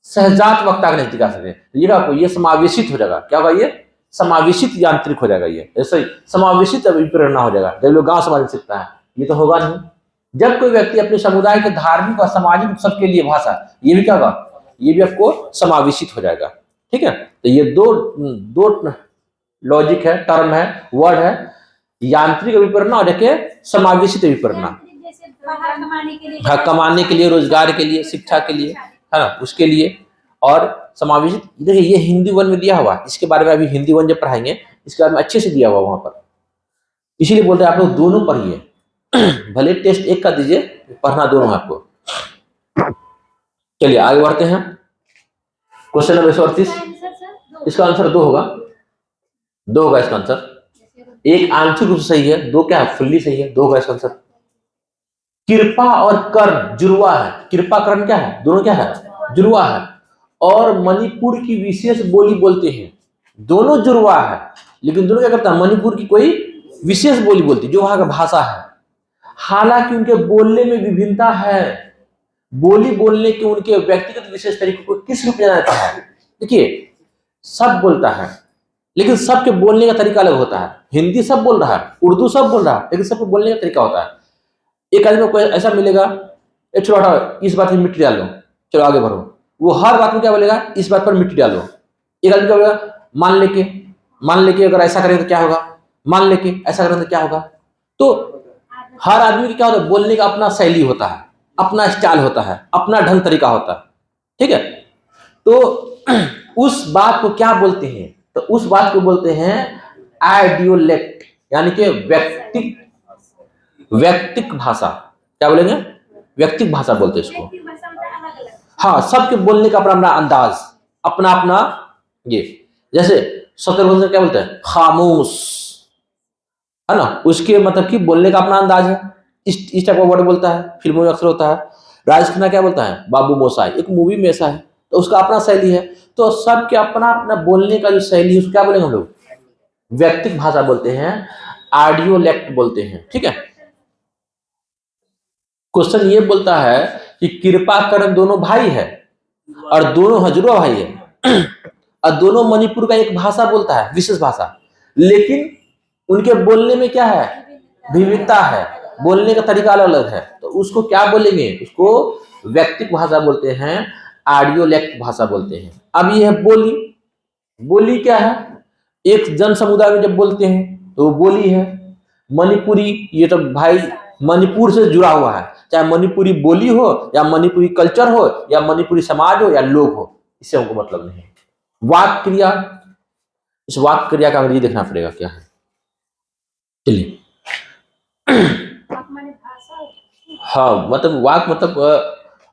सहजात वक्ता के नजदीक आ सके, ये समावेशित हो जाएगा। क्या होगा? ये समावेशित यांत्रिक हो जाएगा। ये ऐसे ही समावेशित प्रेरणा हो जाएगा जब लोग गांव समाज में सीखता है, ये तो होगा नहीं। जब कोई व्यक्ति अपने समुदाय के धार्मिक और सामाजिक उत्सव के लिए भाषा, ये भी क्या होगा? ये भी आपको समावेशित हो जाएगा। ठीक है, तो ये दो लॉजिक है, टर्म है, वर्ड है, यांत्रिक अभिप्रेरणा और एक समावेशित अभिप्रेरणा। हाँ, कमाने के लिए, रोजगार के लिए, शिक्षा के लिए, है ना, उसके लिए। और समावेशित, देखिए ये हिंदी वन में दिया हुआ, इसके बारे में अभी हिंदी वन जब पढ़ाएंगे इसके बारे में अच्छे से दिया हुआ वहां पर, इसीलिए बोलते हैं आप लोग दोनों पढ़िए। भले टेस्ट एक का दीजिए, पढ़ना दोनों है आपको। चलिए आगे बढ़ते हैं। क्वेश्चन नंबर 138, इसका आंसर 2 होगा। 2 होगा इसका आंसर। एक आंशिक रूप से सही है, 2 क्या है, फुल्ली सही है। 2 होगा इसका आंसर। कृपा और कर्ण जुड़वा है। कृपा कर्ण क्या है, दोनों क्या है, जुड़वा है। और मणिपुर की विशेष बोली बोलते हैं। दोनों जुड़वा है, लेकिन दोनों क्या करता है, मणिपुर की कोई विशेष बोली बोलती है, जो वहां का भाषा है। हालांकि उनके बोलने में विभिन्नता है। बोली बोलने के उनके व्यक्तिगत विशेष तरीके को किस रूप में जाना जाता है। देखिए, सब बोलता है, लेकिन सबके बोलने का तरीका अलग होता है। हिंदी सब बोल रहा है, उर्दू सब बोल रहा है, लेकिन सबके बोलने का तरीका होता है। एक आदमी को ऐसा मिलेगा, एक छोटा इस बात में मिट्टी डालो, चलो आगे बढ़ो, वो हर बात में क्या बोलेगा, इस बात पर मिट्टी डालो। एक आदमी क्या बोलेगा, मान लेके अगर ऐसा करें तो क्या होगा, मान लेके ऐसा करें तो क्या होगा। तो हर आदमी की क्या होता है, बोलने का अपना शैली होता है, अपना स्टाइल होता है, अपना ढंग तरीका होता है। ठीक है, तो उस बात को क्या बोलते हैं, तो उस बात को बोलते हैं आइडियोलेक्ट, यानी कि व्यक्तिक भाषा। क्या बोलेंगे, व्यक्तिक भाषा बोलते हैं इसको। हाँ, सबके बोलने का अपना अपना अंदाज, अपना अपना ये। जैसे शत्रुघ्न क्या बोलते हैं, खामोश, है ना, उसके मतलब कि बोलने का अपना अंदाज है। इस टाइप का वर्ड बोलता है, फिल्मों में अक्सर होता है। राजेश खन्ना क्या बोलता है, बाबू मोसाई, एक मूवी में ऐसा है, तो उसका अपना शैली है। तो सबके अपना अपना बोलने का जो शैली है, उसको क्या बोलेंगे हम लोग, व्यक्तिक भाषा बोलते हैं, आइडियोलेक्ट बोलते हैं। ठीक है, क्वेश्चन ये बोलता है कि कृपा करण दोनों भाई है और दोनों हजरुआ भाई है और दोनों मणिपुर का एक भाषा बोलता है, विशेष भाषा, लेकिन उनके बोलने में क्या है, विविधता है, बोलने का तरीका अलग अलग है। तो उसको क्या बोलेंगे, उसको व्यक्तिक भाषा बोलते हैं, आइडियोलेक्ट भाषा बोलते हैं। अब ये है बोली। बोली क्या है, एक जन समुदाय में जब बोलते हैं तो वो बोली है। मणिपुरी, ये तो भाई मणिपुर से जुड़ा हुआ है, चाहे मणिपुरी बोली हो या मणिपुरी कल्चर हो या मणिपुरी समाज हो या लोग हो, इससे हमको मतलब नहीं है। वाक क्रिया, इस वाक क्रिया का अंग्रेजी देखना पड़ेगा क्या है। चलिए, हाँ, मतलब वाक मतलब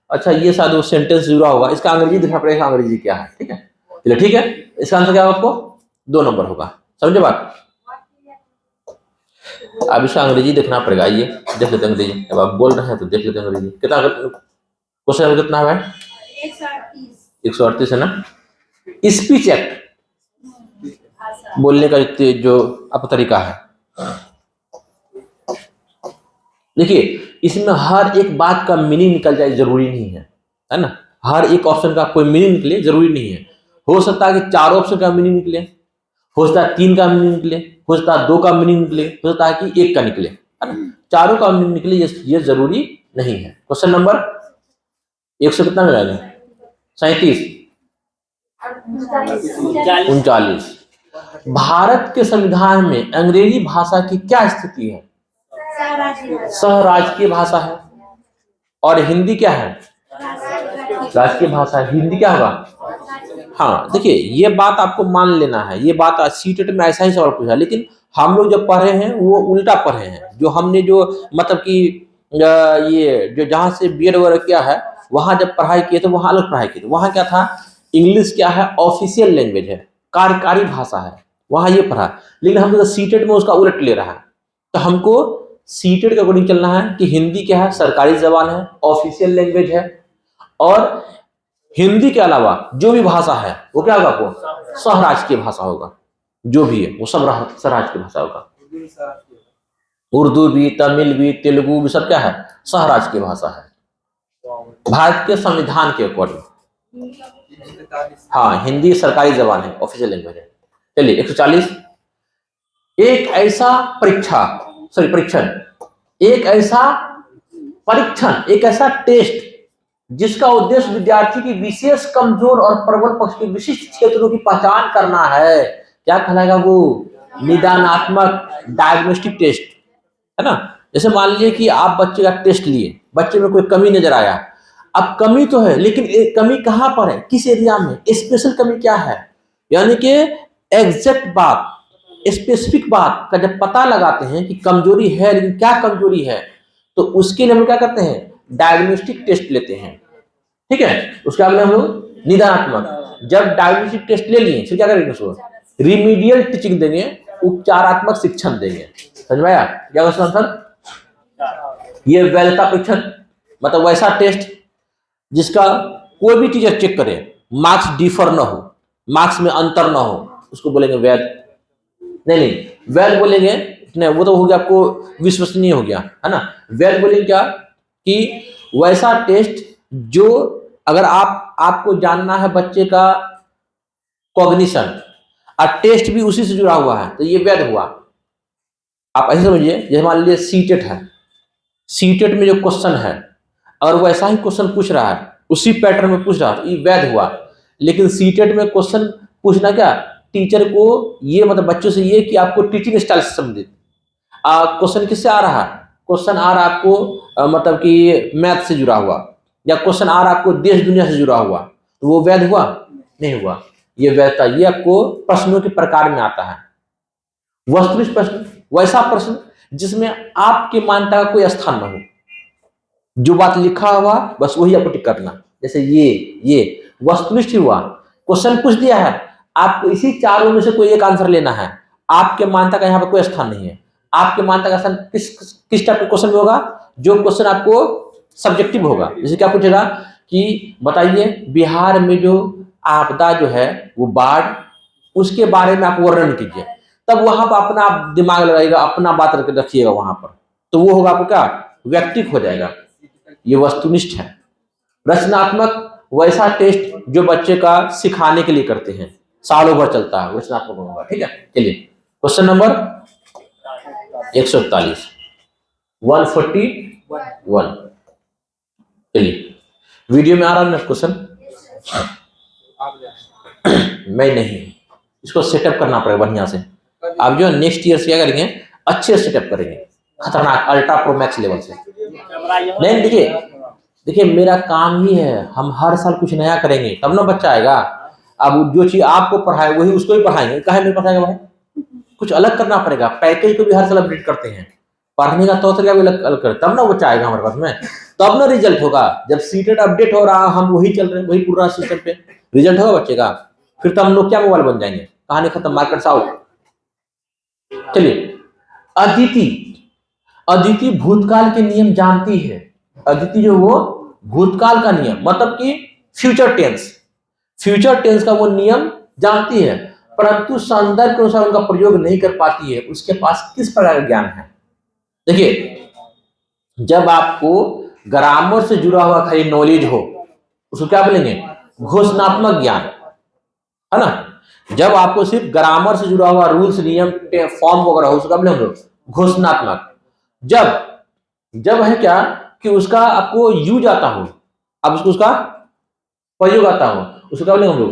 अच्छा, ये शायद वो सेंटेंस जुड़ा होगा, इसका अंग्रेजी देखना पड़ेगा, अंग्रेजी क्या है। ठीक है, चलिए ठीक है, इसका आंसर क्या होगा, आपको 2 नंबर होगा। समझे बात। अब इसका अंग्रेजी देखना पड़ेगा, आइए देख लेते हैं अंग्रेजी। अब आप बोल रहे हैं तो देख लेते हैं अंग्रेजी। कितना क्वेश्चन कितना है, 138 है ना। स्पीच एक्ट, बोलने का जो आप तरीका है। देखिए, इसमें हर एक बात का मीनिंग निकल जाए जरूरी नहीं है ना। हर एक ऑप्शन का कोई मीनिंग निकले जरूरी नहीं है। हो सकता है कि 4 ऑप्शन का मीनिंग निकले, हो सकता है 3 का मीनिंग निकले, हो सकता है 2 का मीनिंग निकले, हो सकता है कि 1 का निकले, है ना। 4 का मीनिंग निकले ये जरूरी नहीं है। क्वेश्चन नंबर 100 कितना मिला, 37 39। भारत के संविधान में अंग्रेजी भाषा की क्या स्थिति है, सहराजकीय भाषा है। और हिंदी क्या है, राजकीय भाषा है। हिंदी क्या होगा, हाँ। देखिए, ये बात आपको मान लेना है, ये बात सीटेट में ऐसा ही सवाल पूछा, लेकिन हम लोग जब पढ़े हैं वो उल्टा पढ़े हैं। जो हमने जो मतलब कि ये जो जहाँ से बीएड वगैरह किया है, वहां जब पढ़ाई किए तो वहां अलग पढ़ाई की थी। वहां क्या था, इंग्लिश क्या है, ऑफिशियल लैंग्वेज है, कार्यकारी भाषा है, वहां ये पढ़ा। लेकिन हम लोग सीटेट में उसका उलट ले रहा है। तो हमको सीटेट के अकॉर्डिंग चलना है कि हिंदी क्या है, सरकारी जबान है, ऑफिशियल लैंग्वेज है, और हिंदी के अलावा जो भी भाषा है वो क्या होगा, आपको सहराजकीय भाषा होगा। जो भी है वो सब सहराजकीय भाषा होगा। उर्दू भी, तमिल भी, तेलुगु भी, सब क्या है, सहराजकीय भाषा है भारत के संविधान के अकॉर्डिंग। हाँ, हिंदी सरकारी जबान है, ऑफिशियल लैंग्वेज है। चलिए 140। एक ऐसा परीक्षण, एक ऐसा टेस्ट जिसका उद्देश्य विद्यार्थी की विशेष कमजोर और प्रबल पक्ष के विशिष्ट क्षेत्रों की पहचान करना है, क्या कहलाएगा वो, निदानात्मक डायग्नोस्टिक टेस्ट, है ना। जैसे मान लीजिए कि आप बच्चे का टेस्ट लिए, बच्चे में कोई कमी नजर आया। अब कमी तो है, लेकिन कमी कहाँ पर है, किस एरिया में, स्पेशल कमी क्या है, यानी कि एग्जैक्ट बात, स्पेसिफिक बात का जब पता लगाते हैं कि कमजोरी है, लेकिन क्या कमजोरी है, तो उसके लिए हम क्या करते हैं, डायग्नोस्टिक टेस्ट लेते हैं। ठीक है, उसके बाद हम लोग निदानात्मक, जब डायग्नोस्टिक टेस्ट ले लिए फिर क्या करेंगे, उसको रिमीडियल टीचिंग देंगे, उपचारात्मक शिक्षण देंगे। समझ में आया क्या क्वेश्चन आंसर? ये वैधता परीक्षण मतलब वैसा टेस्ट जिसका कोई भी टीचर चेक करे, मार्क्स डिफर ना हो, मार्क्स में अंतर ना हो, उसको बोलेंगे वैध। नहीं, वैध बोलेंगे नहीं, वो तो हो गया आपको विश्वसनीय हो गया, है ना। वैध बोलेंगे क्या कि वैसा टेस्ट जो अगर आपको जानना है बच्चे का कॉग्निशन और टेस्ट भी उसी से जुड़ा हुआ है, तो ये वैध हुआ। आप ऐसे समझिए, जैसे मान लीजिए सीटेट है, सीटेट में जो क्वेश्चन है और वैसा ही क्वेश्चन पूछ रहा है, उसी पैटर्न में पूछ रहा है, तो ये वैध हुआ। लेकिन सीटेट में क्वेश्चन पूछना क्या, टीचर को ये मतलब बच्चों से ये कि आपको टीचिंग स्टाइल से संबंधित क्वेश्चन किससे आ रहा है, क्वेश्चन आ रहा है आपको मतलब कि मैथ से जुड़ा हुआ, या क्वेश्चन आ रहा है आपको देश दुनिया से जुड़ा हुआ, तो वो वैध हुआ नहीं हुआ। ये वैधता ये आपको प्रश्नों के प्रकार में आता है। वस्तुनिष्ठ प्रश्न वैसा प्रश्न जिसमें आपके मान्यता का कोई स्थान न हो, जो बात लिखा हुआ बस वही आपको टिक करना। जैसे ये वस्तुनिष्ठ हुआ, क्वेश्चन पूछ दिया है, आपको इसी चारों में से कोई एक आंसर लेना है, आपके मान्यता का यहाँ पर कोई स्थान नहीं है। आपके मान्यता का स्थान किस टाइप के क्वेश्चन में होगा, जो क्वेश्चन आपको सब्जेक्टिव होगा। जैसे क्या पूछेगा कि बताइए बिहार में जो आपदा जो है वो बाढ़, उसके बारे में आप वर्णन कीजिए, तब वहां पर अपना आप दिमाग लगाइएगा, अपना बात रखिएगा वहां पर, तो वो होगा आपको क्या, व्यक्तिक हो जाएगा। ये वस्तुनिष्ठ है। रचनात्मक वैसा टेस्ट जो बच्चे का सिखाने के लिए करते हैं, सालों भर चलता है, रचनात्मक होगा। ठीक है, चलिए क्वेश्चन नंबर 141 141। चलिए वीडियो में आ रहा है ना क्वेश्चन? मैं नहीं, इसको सेटअप करना पड़ेगा बढ़िया से। आप जो नेक्स्ट ईयर से क्या करेंगे, अच्छे सेटअप करेंगे, खतरनाक अल्ट्रा प्रो मैक्स लेवल से। नहीं देखिए मेरा काम ही है, हम हर साल कुछ नया करेंगे तब ना बच्चा आएगा। अब जो चीज आपको पढ़ाए वही उसको ही पढ़ाएंगे, काहे नहीं पढ़ाएगा भाई, कुछ अलग करना पड़ेगा। पैकेज को भी हर साल अपडेट करते हैं, पढ़ने का तौर तरीका भी अलग कर, तब ना बच्चा आएगा हमारे पास में, तब ना रिजल्ट होगा। जब सीटेट अपडेट हो रहा, हम वही चल रहे, वही पूरा सिस्टम पे रिजल्ट होगा बच्चे का, फिर तो हम लोग क्या मोबाइल बन जाएंगे, कहानी खत्म, मार्केट आउट। चलिए अदिति भूतकाल के नियम जानती है। अदिति जो वो भूतकाल का नियम मतलब कि फ्यूचर टेंस का वो नियम जानती है, परंतु संदर्भ के अनुसार उनका प्रयोग नहीं कर पाती है। उसके पास किस प्रकार का ज्ञान है? देखिए जब आपको ग्रामर से जुड़ा हुआ खाली नॉलेज हो, उसको क्या बोलेंगे, घोषणात्मक ज्ञान, है ना। जब आपको सिर्फ ग्रामर से जुड़ा हुआ रूल्स नियम फॉर्म वगैरह हो, उसको क्या बोलेंगे, घोषणात्मक। जब है क्या कि उसका आपको यूज आता हो, अब उसका प्रयोग आता हो, उसको क्या बोलेंगे हम लोग,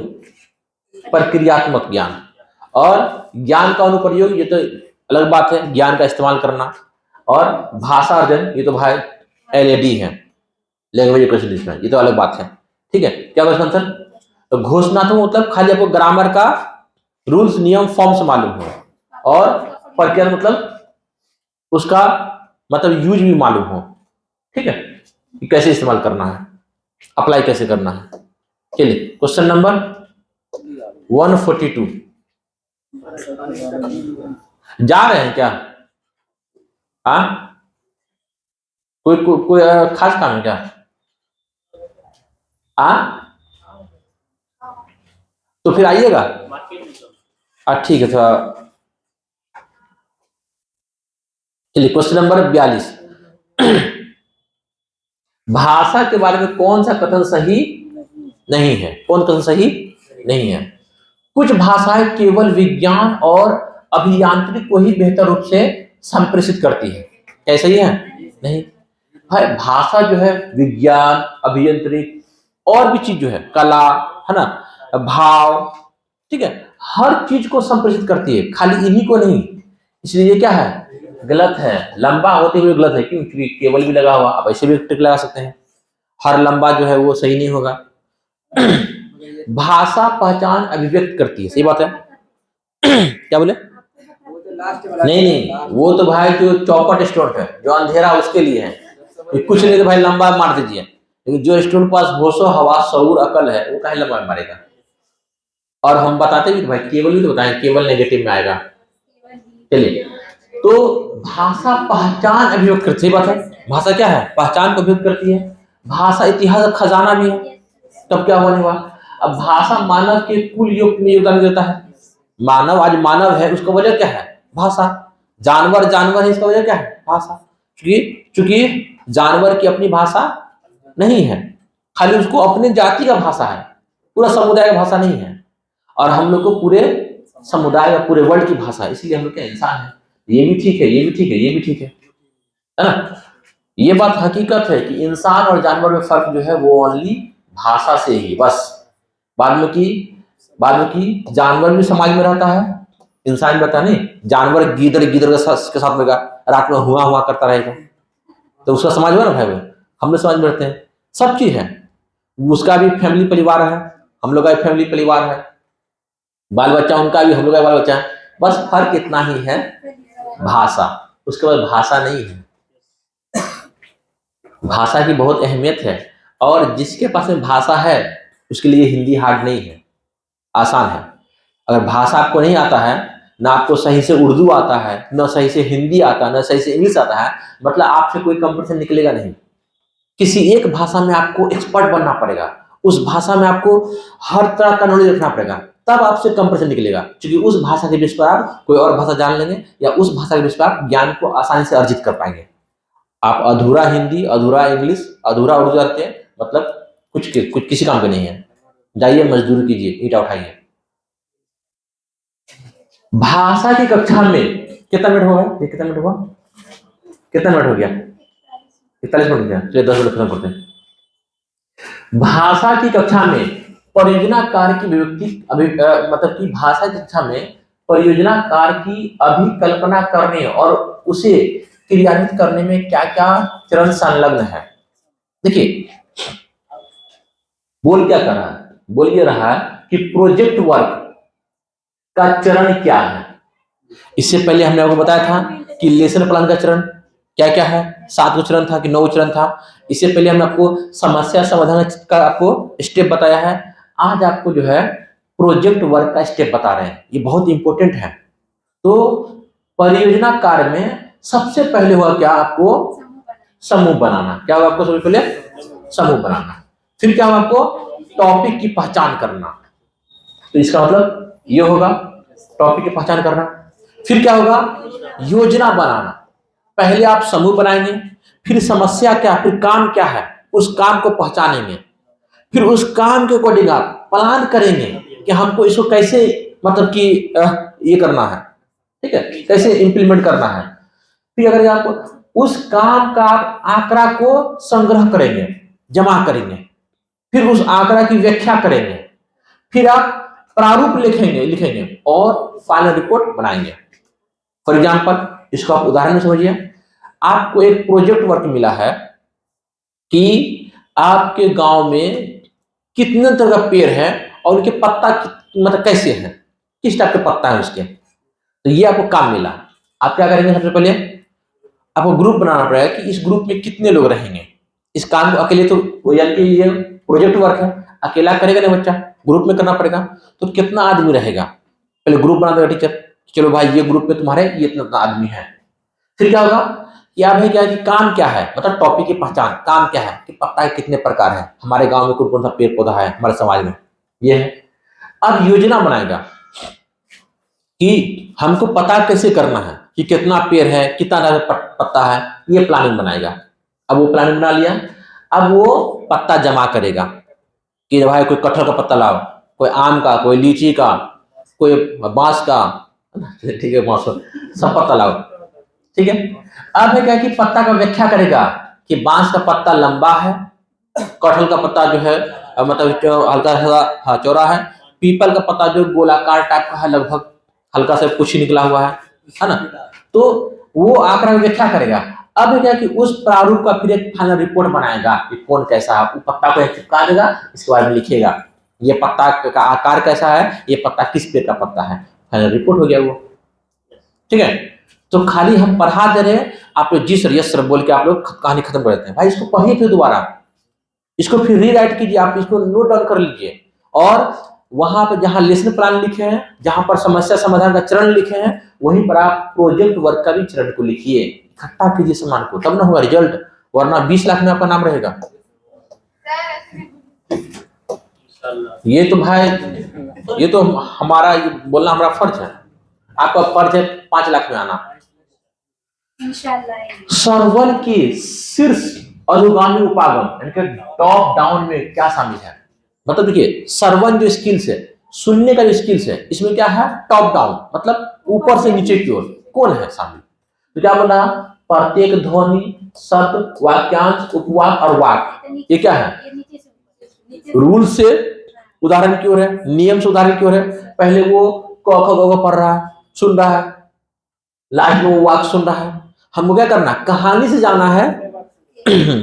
प्रक्रियात्मक ज्ञान। और ज्ञान का अनुप्रयोग ये तो अलग बात है, ज्ञान का इस्तेमाल करना। और भाषा अर्जन ये तो भाई LAD है, लैंग्वेज एक्विजिशन, ये तो अलग बात है। ठीक है, क्या क्वेश्चन सर? तो घोषणात्मक मतलब खाली आपको ग्रामर का रूल्स नियम फॉर्म से मालूम हो, और प्रक्रिया मतलब उसका मतलब यूज भी मालूम हो। ठीक है, कि कैसे इस्तेमाल करना है, अप्लाई कैसे करना है। चलिए क्वेश्चन नंबर 142। जा रहे हैं क्या? हाँ, कोई खास काम है क्या? तो फिर आइएगा। ठीक है, थोड़ा। चलिए क्वेश्चन नंबर 42। भाषा के बारे में कौन सा कथन सही नहीं है? कौन कथन सही नहीं है? कुछ भाषाएं केवल विज्ञान और अभियांत्रिक को ही बेहतर रूप से संप्रेषित करती है, क्या सही है? नहीं भाई, भाषा जो है विज्ञान, अभियांत्रिक और भी चीज जो है, कला, है ना, भाव, ठीक है, हर चीज को संप्रेषित करती है, खाली इन्हीं को नहीं। इसलिए ये क्या है, गलत है। लंबा होते हुए गलत है, क्यों? क्योंकि केवल भी लगा हुआ, आप ऐसे भी टिक लगा सकते हैं, हर लंबा जो है वो सही नहीं होगा। भाषा पहचान अभिव्यक्त करती है, सही बात है। क्या बोले? नहीं नहीं, वो तो भाई जो चौपट स्टूडेंट है, जो अंधेरा उसके लिए है कि कुछ नहीं तो भाई लंबा मार दीजिए, लेकिन जो स्टूडेंट पास होशो हवास शऊर अकल है वो काहे लंबा मारेगा। और हम बताते भी तो भाई केवल भी तो बताएं, केवल नेगेटिव में आएगा। चलिए, तो भाषा पहचान अभिव्यक्त करती है। बात है, भाषा क्या है, पहचान को अभिव्यक्त करती है। भाषा इतिहास का खजाना भी है। तब क्या होने वाला, अब भाषा मानव के कुल योग में योगदान देता है। मानव आज मानव है, उसका वजह क्या है, भाषा। जानवर जानवर है, इसका वजह क्या है, भाषा। चूंकि जानवर की अपनी भाषा नहीं है, खाली उसको अपने जाति का भाषा है, पूरा समुदाय का भाषा नहीं है। और हम लोग को पूरे समुदाय का, पूरे वर्ल्ड की भाषा है, इसलिए हम लोग क्या इंसान है। ये भी ठीक है, ये भी ठीक है, ये भी ठीक है ना। ये बात हकीकत है कि इंसान और जानवर में फर्क जो है वो ओनली भाषा से ही बस। बाद में की जानवर भी समाज में रहता है, इंसान रहता नहीं। जानवर गीदड़ के साथ रहेगा, रात में हुआ हुआ करता रहेगा, तो उसका समाज हुआ ना भाई। हम लोग समाज में रहते हैं, सब चीज है। उसका भी फैमिली परिवार है, हम लोग का भी फैमिली परिवार है, बाल बच्चा उनका भी, हम लोग का बाल बच्चा है। बस फर्क इतना ही है, भाषा। उसके बाद भाषा नहीं है। भाषा की बहुत अहमियत है, और जिसके पास में भाषा है उसके लिए हिंदी हार्ड नहीं है, आसान है। अगर भाषा आपको नहीं आता है, ना आपको सही से उर्दू आता है, ना सही से हिंदी आता है, ना सही से इंग्लिश आता है, मतलब आपसे कोई कंपटीशन निकलेगा नहीं। किसी एक भाषा में आपको एक्सपर्ट बनना पड़ेगा, उस भाषा में आपको हर तरह का नॉलेज रखना पड़ेगा, तब आपसे कंपटीशन निकलेगा। क्योंकि उस भाषा के बेस पर आप कोई और भाषा जान लेंगे, या उस भाषा के बेस पर आप ज्ञान को आसानी से अर्जित कर पाएंगे। आप अधूरा हिंदी, अधूरा इंग्लिश, अधूरा उर्दू जानते हैं, मतलब कुछ किसी काम के नहीं है। जाइए मजदूरी कीजिए, ईंटा उठाइए। भाषा की कक्षा में कितना मिनट हुआ है, कितना मिनट हुआ, कितना मिनट हो गया, 41 मिनट हो गया। चलिए 10 मिनट खत्म करते हैं। भाषा की कक्षा में परियोजना कार्य की मतलब कि भाषा की कक्षा में परियोजना कार्य की अभिकल्पना करने और उसे क्रियान्वित करने में क्या क्या चरण संलग्न है। देखिए, बोल क्या कर रहा है, बोल ये रहा है कि प्रोजेक्ट वर्क का चरण क्या है। इससे पहले हमने आपको बताया था कि लेसन प्लान का चरण क्या क्या है, 7 चरण था कि 9 चरण था। इससे पहले हमने आपको समस्या समाधान का आपको स्टेप बताया है। आज आपको जो है प्रोजेक्ट वर्क का स्टेप बता रहे हैं, ये बहुत इंपॉर्टेंट है। तो परियोजना कार्य में सबसे पहले हुआ क्या, आपको समूह बनाना। क्या हुआ आपको सबसे पहले, समूह बनाना। फिर क्या हुआ आपको, टॉपिक की पहचान करना। तो इसका मतलब ये होगा, टॉपिक की पहचान करना। फिर क्या होगा, योजना बनाना। पहले आप समूह बनाएंगे, फिर समस्या क्या, फिर काम क्या है, उस काम को पहचानेंगे। फिर उस काम के अकॉर्डिंग आप प्लान करेंगे कि हमको इसको कैसे, मतलब कि ये करना है, ठीक है, कैसे इंप्लीमेंट करना है। फिर अगर आप उस काम का आंकड़ा को संग्रह करेंगे, जमा करेंगे, फिर उस आंकड़ा की व्याख्या करेंगे, फिर आप प्रारूप लिखेंगे और फाइनल रिपोर्ट बनाएंगे। फॉर एग्जाम्पल, इसको आप उदाहरण में समझिए। आपको एक प्रोजेक्ट वर्क मिला है कि आपके गांव में कितने तरह का पेड़ है और उनके पत्ता मतलब कैसे हैं, किस टाइप के पत्ता है उसके। तो ये आपको काम मिला। आप क्या करेंगे, सबसे पहले आपको ग्रुप बनाना पड़ेगा कि इस ग्रुप में कितने लोग रहेंगे। इस काम को अकेले तो, यानी कि ये प्रोजेक्ट वर्क है, अकेला करेगा नहीं बच्चा, ग्रुप में करना पड़ेगा। तो कितना आदमी रहेगा, पहले ग्रुप बना देगा टीचर, चलो भाई ये ग्रुप में तुम्हारे ये इतना आदमी है। फिर क्या होगा, या भाई क्या कि काम क्या है, मतलब टॉपिक की पहचान, काम क्या है कि पत्ता के कितने प्रकार है, हमारे गांव में कौन कौन सा पेड़ पौधा है, हमारे समाज में ये है। अब योजना बनाएगा कि हमको पता कैसे करना है कि कितना पेड़ है, कितना पत्ता है, ये प्लानिंग बनाएगा। अब वो प्लानिंग बना लिया, अब वो पत्ता जमा करेगा कि भाई कोई कटहल का पत्ता लाओ, कोई आम का, कोई लीची का, कोई बांस का, ठीक है, बांस सब पत्ता लाओ, ठीक है। अब है क्या कि पत्ता का व्याख्या करेगा कि बांस का पत्ता लंबा है, कटहल का पत्ता जो है मतलब हल्का सा चौड़ा है, पीपल का पत्ता जो गोलाकार टाइप का है, लगभग हल्का से कुछ ही निकला हुआ है ना। तो वो आंकड़ा व्याख्या करेगा। अब क्या कि उस प्रारूप का फिर एक फाइनल रिपोर्ट बनाएगा कि कौन कैसा है, पत्ता को एक चिपका देगा, इसके बारे में लिखेगा ये पत्ता का आकार कैसा है, ये पत्ता किस पेड़ का पत्ता है, फाइनल रिपोर्ट हो गया वो। ठीक है। तो खाली हम पढ़ा दे रहे हैं, आप लोग जी सर यस सर बोल के आप लोग कहानी खत्म कर देते हैं। भाई इसको पढ़िए फिर दोबारा, इसको फिर रीराइट कीजिए, आप इसको नोट डाउन कर लीजिए, और वहां पर जहां लेसन प्लान लिखे हैं, जहां पर समस्या समाधान का चरण लिखे हैं, वहीं पर आप प्रोजेक्ट वर्क का भी चरण को लिखिए, इकट्ठा कीजिए सामान को, तब ना होगा रिजल्ट, वरना 20 लाख में आपका नाम रहेगा। ये तो भाई, ये तो हमारा बोलना हमारा फर्ज है, आपका फर्ज है 5 लाख में आना। सर्वर के शीर्ष अनुगामी उपागम, टॉप डाउन में क्या शामिल है? मतलब देखिए, सर्वन जो स्किल्स है, सुनने का जो स्किल्स है, इसमें क्या है? टॉप डाउन, मतलब ऊपर से नीचे की ओर कौन है शामिल? तो क्या बोला? प्रत्येक ध्वनि, शब्द, वाक्यांश, उपवाक और वाक, ये क्या है? रूल से उदाहरण की ओर है, नियम से उदाहरण की ओर है। पहले वो क ख ग घ पढ़ रहा है, सुन रहा है, लास्ट में वो वाक सुन रहा है। हमको क्या करना? कहानी से जाना है,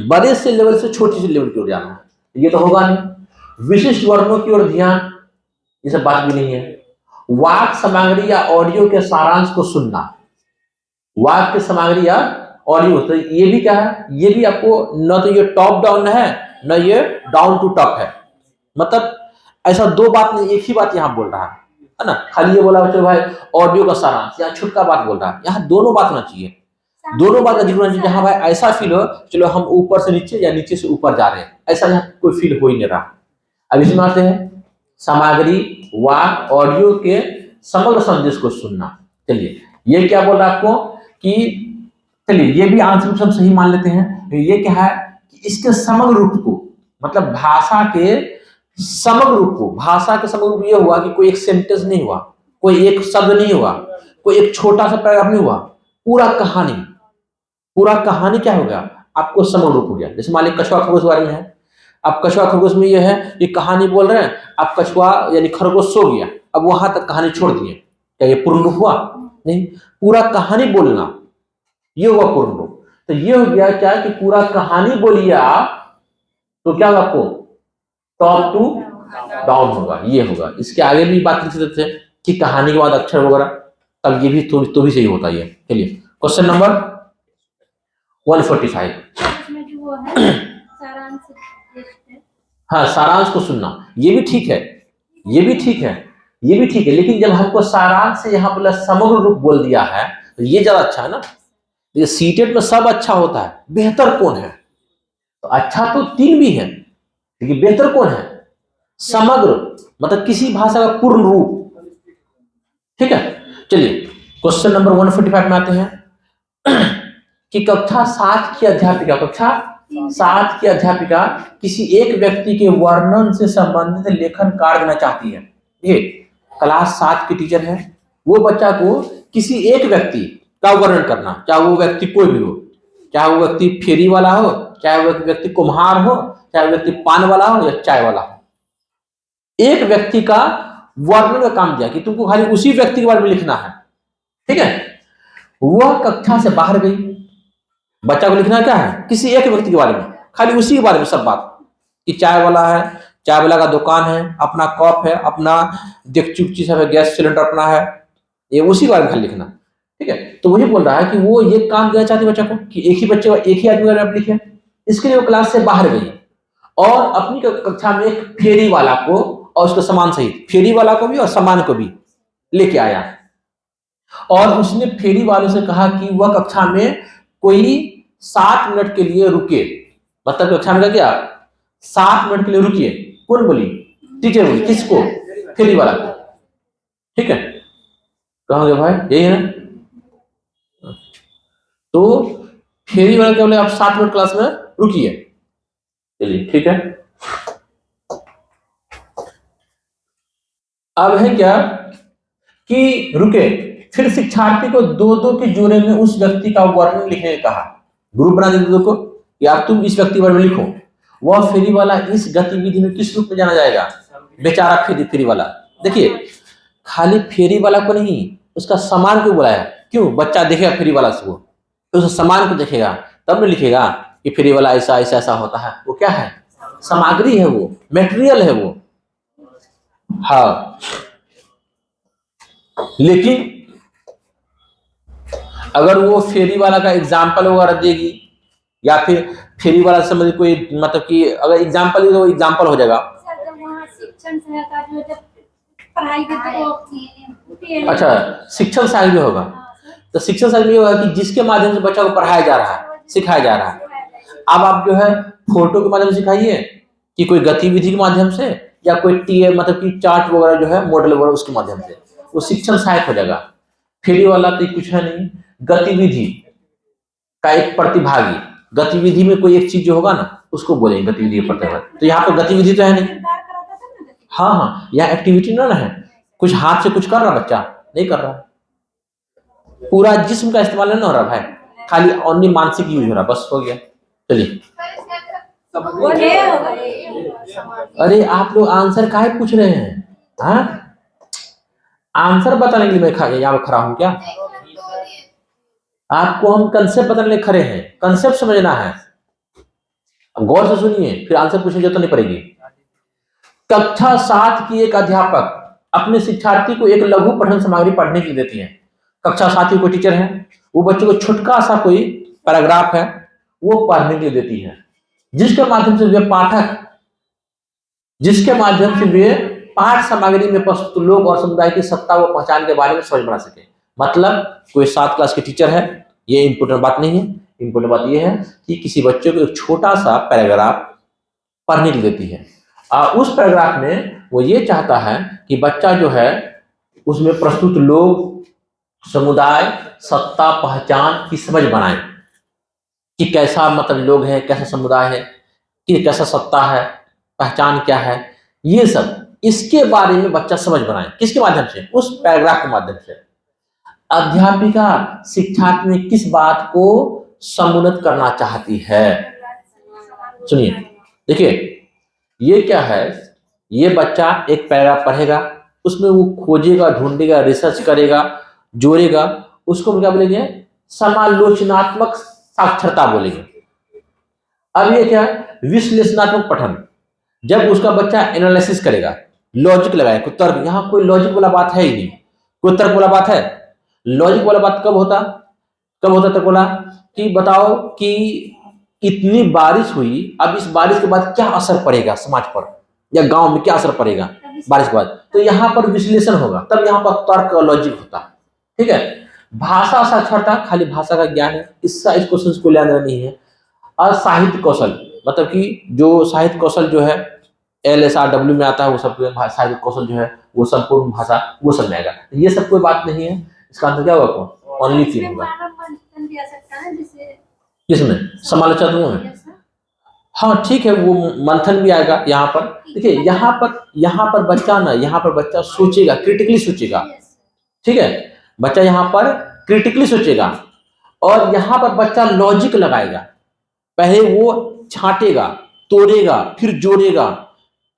बड़े से लेवल से छोटी से लेवल की ओर जाना है, ये तो होगा नहीं। विशिष्ट वर्णों की ओर ध्यान, ये सब बात भी नहीं है। वाक सामग्री या ऑडियो के सारांश को सुनना, वाक की सामग्री या ऑडियो, तो ये भी क्या है? ये भी आपको न तो ये टॉप डाउन है, न ये डाउन टू टॉप है। मतलब ऐसा दो बात नहीं, एक ही बात यहाँ बोल रहा है ना। खाली ये बोला चलो भाई ऑडियो का सारांश, यहाँ छुटका बात बोल रहा है, यहाँ दोनों बात होना चाहिए, दोनों बात का जिक्र होना चाहिए। जहाँ भाई ऐसा फील हो चलो हम ऊपर से नीचे या नीचे से ऊपर जा रहे हैं, ऐसा यहाँ कोई फील हो ही नहीं रहा। अब इसमें आते हैं सामग्री, वाक, ऑडियो के समग्र संदेश को सुनना। चलिए ये क्या बोल रहा है आपको कि चलिए ये भी आंसर सब सही मान लेते हैं। ये क्या है कि इसके समग्र रूप को, मतलब भाषा के समग्र रूप को, भाषा के समग्र रूप ये हुआ कि कोई एक सेंटेंस नहीं हुआ, कोई एक शब्द नहीं हुआ, कोई एक छोटा सा पैराग्राफ नहीं हुआ, पूरा कहानी, पूरा कहानी क्या हो गया? आपको समग्र रूप हो गया। जैसे मान लीजिए कछुआ खरगोश बारे में है, अब कछुआ खरगोश में ये है, ये कहानी बोल रहे हैं, अब कछुआ यानी खरगोश सो गया, अब वहां तक कहानी छोड़ दिए, क्या ये पूर्ण रूप हुआ? नहीं, पूरा कहानी बोलना ये हुआ पूर्ण रूप। तो ये हो गया क्या कि पूरा कहानी बोलिए आप, तो क्या होगा? आपको टॉप टू डाउन होगा, ये होगा। इसके आगे भी बात लिख सकते थे कि कहानी के बाद अक्षर वगैरह, तब ये भी तो भी सही होता है। चलिए क्वेश्चन नंबर 145। हाँ, सारांश को सुनना, ये भी ठीक है, ये भी ठीक है, ये भी ठीक है, लेकिन जब हमको सारांश से यहाँ पर समग्र रूप बोल दिया है तो ये ज्यादा अच्छा है ना। ये सीटेट में सब अच्छा होता है, बेहतर कौन है? तो अच्छा तो 3 भी है, लेकिन बेहतर कौन है? समग्र, मतलब किसी भाषा का पूर्ण रूप। ठीक है, चलिए क्वेश्चन नंबर 145 में आते हैं कि कक्षा 7 की अध्यापिका, कक्षा 7 की अध्यापिका किसी एक व्यक्ति के वर्णन से संबंधित लेखन कार्य देना चाहती है। ये क्लास 7 की टीचर है, वो बच्चा को किसी एक व्यक्ति का वर्णन करना, चाहे वो व्यक्ति कोई भी हो, चाहे वो व्यक्ति फेरी वाला हो, चाहे वो व्यक्ति कुम्हार हो, चाहे वो व्यक्ति पान वाला हो या चाय वाला हो, एक व्यक्ति का वर्णन का काम दिया कि तुमको खाली उसी व्यक्ति के बारे में लिखना है। ठीक है, वह कक्षा से बाहर गई, बच्चा को लिखना क्या है? किसी एक व्यक्ति के बारे में, खाली उसी के बारे में सब बात, कि चाय वाला है, चाय वाला का दुकान है, अपना कप है, अपना डेगची उगची सब है, गैस सिलेंडर अपना है, ये उसी के बारे में खाली लिखना। ठीक है, तो वही बोल रहा है कि वो ये काम देना चाहती बच्चा को कि एक ही बच्चे को, एक ही आदमी के बारे में लिखे। इसके लिए वो क्लास से बाहर गई और अपनी कक्षा में एक फेरी वाला को और उसके सामान सहित, फेरी वाला को भी और सामान को भी लेके आया, और उसने फेरी वालों से कहा कि वह कक्षा में कोई 7 मिनट के लिए रुके। मतलब कक्षा में क्या? 7 मिनट के लिए रुकिए। कौन बोली? टीचर बोली। किसको? फेरी वाला को। ठीक है, कहोगे भाई यही है ना? तो फेरी वाला क्या बोले? आप 7 मिनट क्लास में रुकिए। चलिए ठीक है, अब है क्या कि रुके, फिर शिक्षार्थी को 2-2 के जोड़े में उस व्यक्ति का वर्णन लिखने का कहा। ग्रुप बना दीजिए को कि आप तुम इस व्यक्ति के बारे में लिखो। वह फेरी वाला इस गतिविधि में किस रूप में जाना जाएगा? बेचारा फेरी वाला। देखिए, खाली फेरी वाला को नहीं, उसका सामान को बुलाया। क्यों? बच्चा देखेगा फेरी वाला से, वो तो उस सामान को देखेगा, तब न लिखेगा कि फेरी वाला ऐसा ऐसा ऐसा होता है। वो क्या है? सामग्री है, वो मटेरियल है वो। हाँ, लेकिन अगर वो फेरी वाला का एग्जाम्पल वगैरह देगी या फिर फेरी वाला से मतलब कोई मतलब कि अगर एग्जाम्पल तो एग्जाम्पल हो जाएगा। शिक्षण सहायता जो जब पढ़ाई के तो अच्छा, शिक्षण सहायक भी होगा। तो शिक्षण सहायक भी होगा कि जिसके माध्यम से बच्चा को पढ़ाया जा रहा है, सिखाया जा रहा है। अब आप जो है फोटो के माध्यम से सिखाइए कि कोई गतिविधि के माध्यम से या कोई मतलब कि चार्ट वगैरह जो है मॉडल वगैरह उसके माध्यम से, वो शिक्षण सहायक हो जाएगा। फेरी वाला तो कुछ है नहीं, गतिविधि का एक प्रतिभागी, गतिविधि में कोई एक चीज जो होगा ना उसको बोलेंगे गतिविधि के प्रतिभागी। तो यहाँ पर गतिविधि तो है नहीं। हाँ हाँ, यहाँ एक्टिविटी ना है, कुछ हाथ से कुछ कर रहा बच्चा नहीं कर रहा, पूरा जिस्म का इस्तेमाल नहीं हो रहा भाई, खाली ओनली मानसिक यूज हो रहा, बस हो गया। चलिए, अरे आप लोग आंसर काहे पूछ रहे हैं? हाँ, आंसर बताने के लिए मैं यहाँ पे खड़ा हूँ क्या? आपको हम कंसेप्ट बताने के लिए खड़े हैं, कंसेप्ट समझना है। अब गौर से सुनिए, फिर आंसर पूछने की जरूरत नहीं पड़ेगी। कक्षा 7 की एक अध्यापक अपने शिक्षार्थी को एक लघु पठन सामग्री पढ़ने के लिए देती है। कक्षा 7 की कोई टीचर है, वो बच्चे को छोटका सा कोई पैराग्राफ है वो पढ़ने के लिए देती है, जिसके माध्यम से वे पाठ सामग्री में प्रस्तुत लोग और समुदाय की सत्ता व पहचान के बारे में समझ बना सके। मतलब कोई 7 क्लास के टीचर है, ये इंपोर्टेंट बात नहीं है। इंपोर्टेंट बात ये है कि किसी बच्चे को एक छोटा सा पैराग्राफ पढ़ने के लिए देती है, और उस पैराग्राफ में वो ये चाहता है कि बच्चा जो है उसमें प्रस्तुत लोग, समुदाय, सत्ता, पहचान की समझ बनाए कि कैसा मतलब लोग है, कैसा समुदाय है, कि कैसा सत्ता है, पहचान क्या है, ये सब इसके बारे में बच्चा समझ बनाए। किसके माध्यम से? उस पैराग्राफ के माध्यम से। अध्यापिका शिक्षार्थी में किस बात को समुन्नत करना चाहती है? सुनिए, देखिए ये क्या है, ये बच्चा एक पैराग्राफ पढ़ेगा, उसमें वो खोजेगा, ढूंढेगा, रिसर्च करेगा, जोड़ेगा, उसको क्या बोलेंगे? समालोचनात्मक साक्षरता बोलेंगे। अब ये क्या है? विश्लेषणात्मक पठन। जब उसका बच्चा एनालिसिस करेगा, लॉजिक लगाएगा, तर्क, यहाँ कोई लॉजिक वाला बात है ही नहीं, कोई तर्क वाला बात है। लॉजिक वाला बात कब होता तर्क वाला? कि बताओ कि इतनी बारिश हुई, अब इस बारिश के बाद क्या असर पड़ेगा समाज पर या गांव में, क्या असर पड़ेगा बारिश के बाद? तो यहाँ पर विश्लेषण होगा, तब यहाँ पर तर्क और लॉजिक होता। ठीक है। भाषा साक्षरता, खाली भाषा का ज्ञान है, इसका इस क्वेश्चन को लेना नहीं है। और साहित्य कौशल, मतलब कि जो साहित्य कौशल जो है LSRW में आता है, वो सब साहित्य कौशल जो है वो संपूर्ण भाषा, वो सब में आएगा। ये सब कोई बात नहीं है, इसका आंसर क्या होगा? ओनली 3 होगा। किसमें? समालोचनात्मक में? हाँ ठीक है, वो मंथन भी आएगा यहाँ पर। देखिए यहाँ पर बच्चा ना, यहाँ पर बच्चा सोचेगा, क्रिटिकली सोचेगा। ठीक है, बच्चा यहाँ पर क्रिटिकली सोचेगा, और यहाँ पर बच्चा लॉजिक लगाएगा। पहले वो छांटेगा, तोड़ेगा, फिर जोड़ेगा।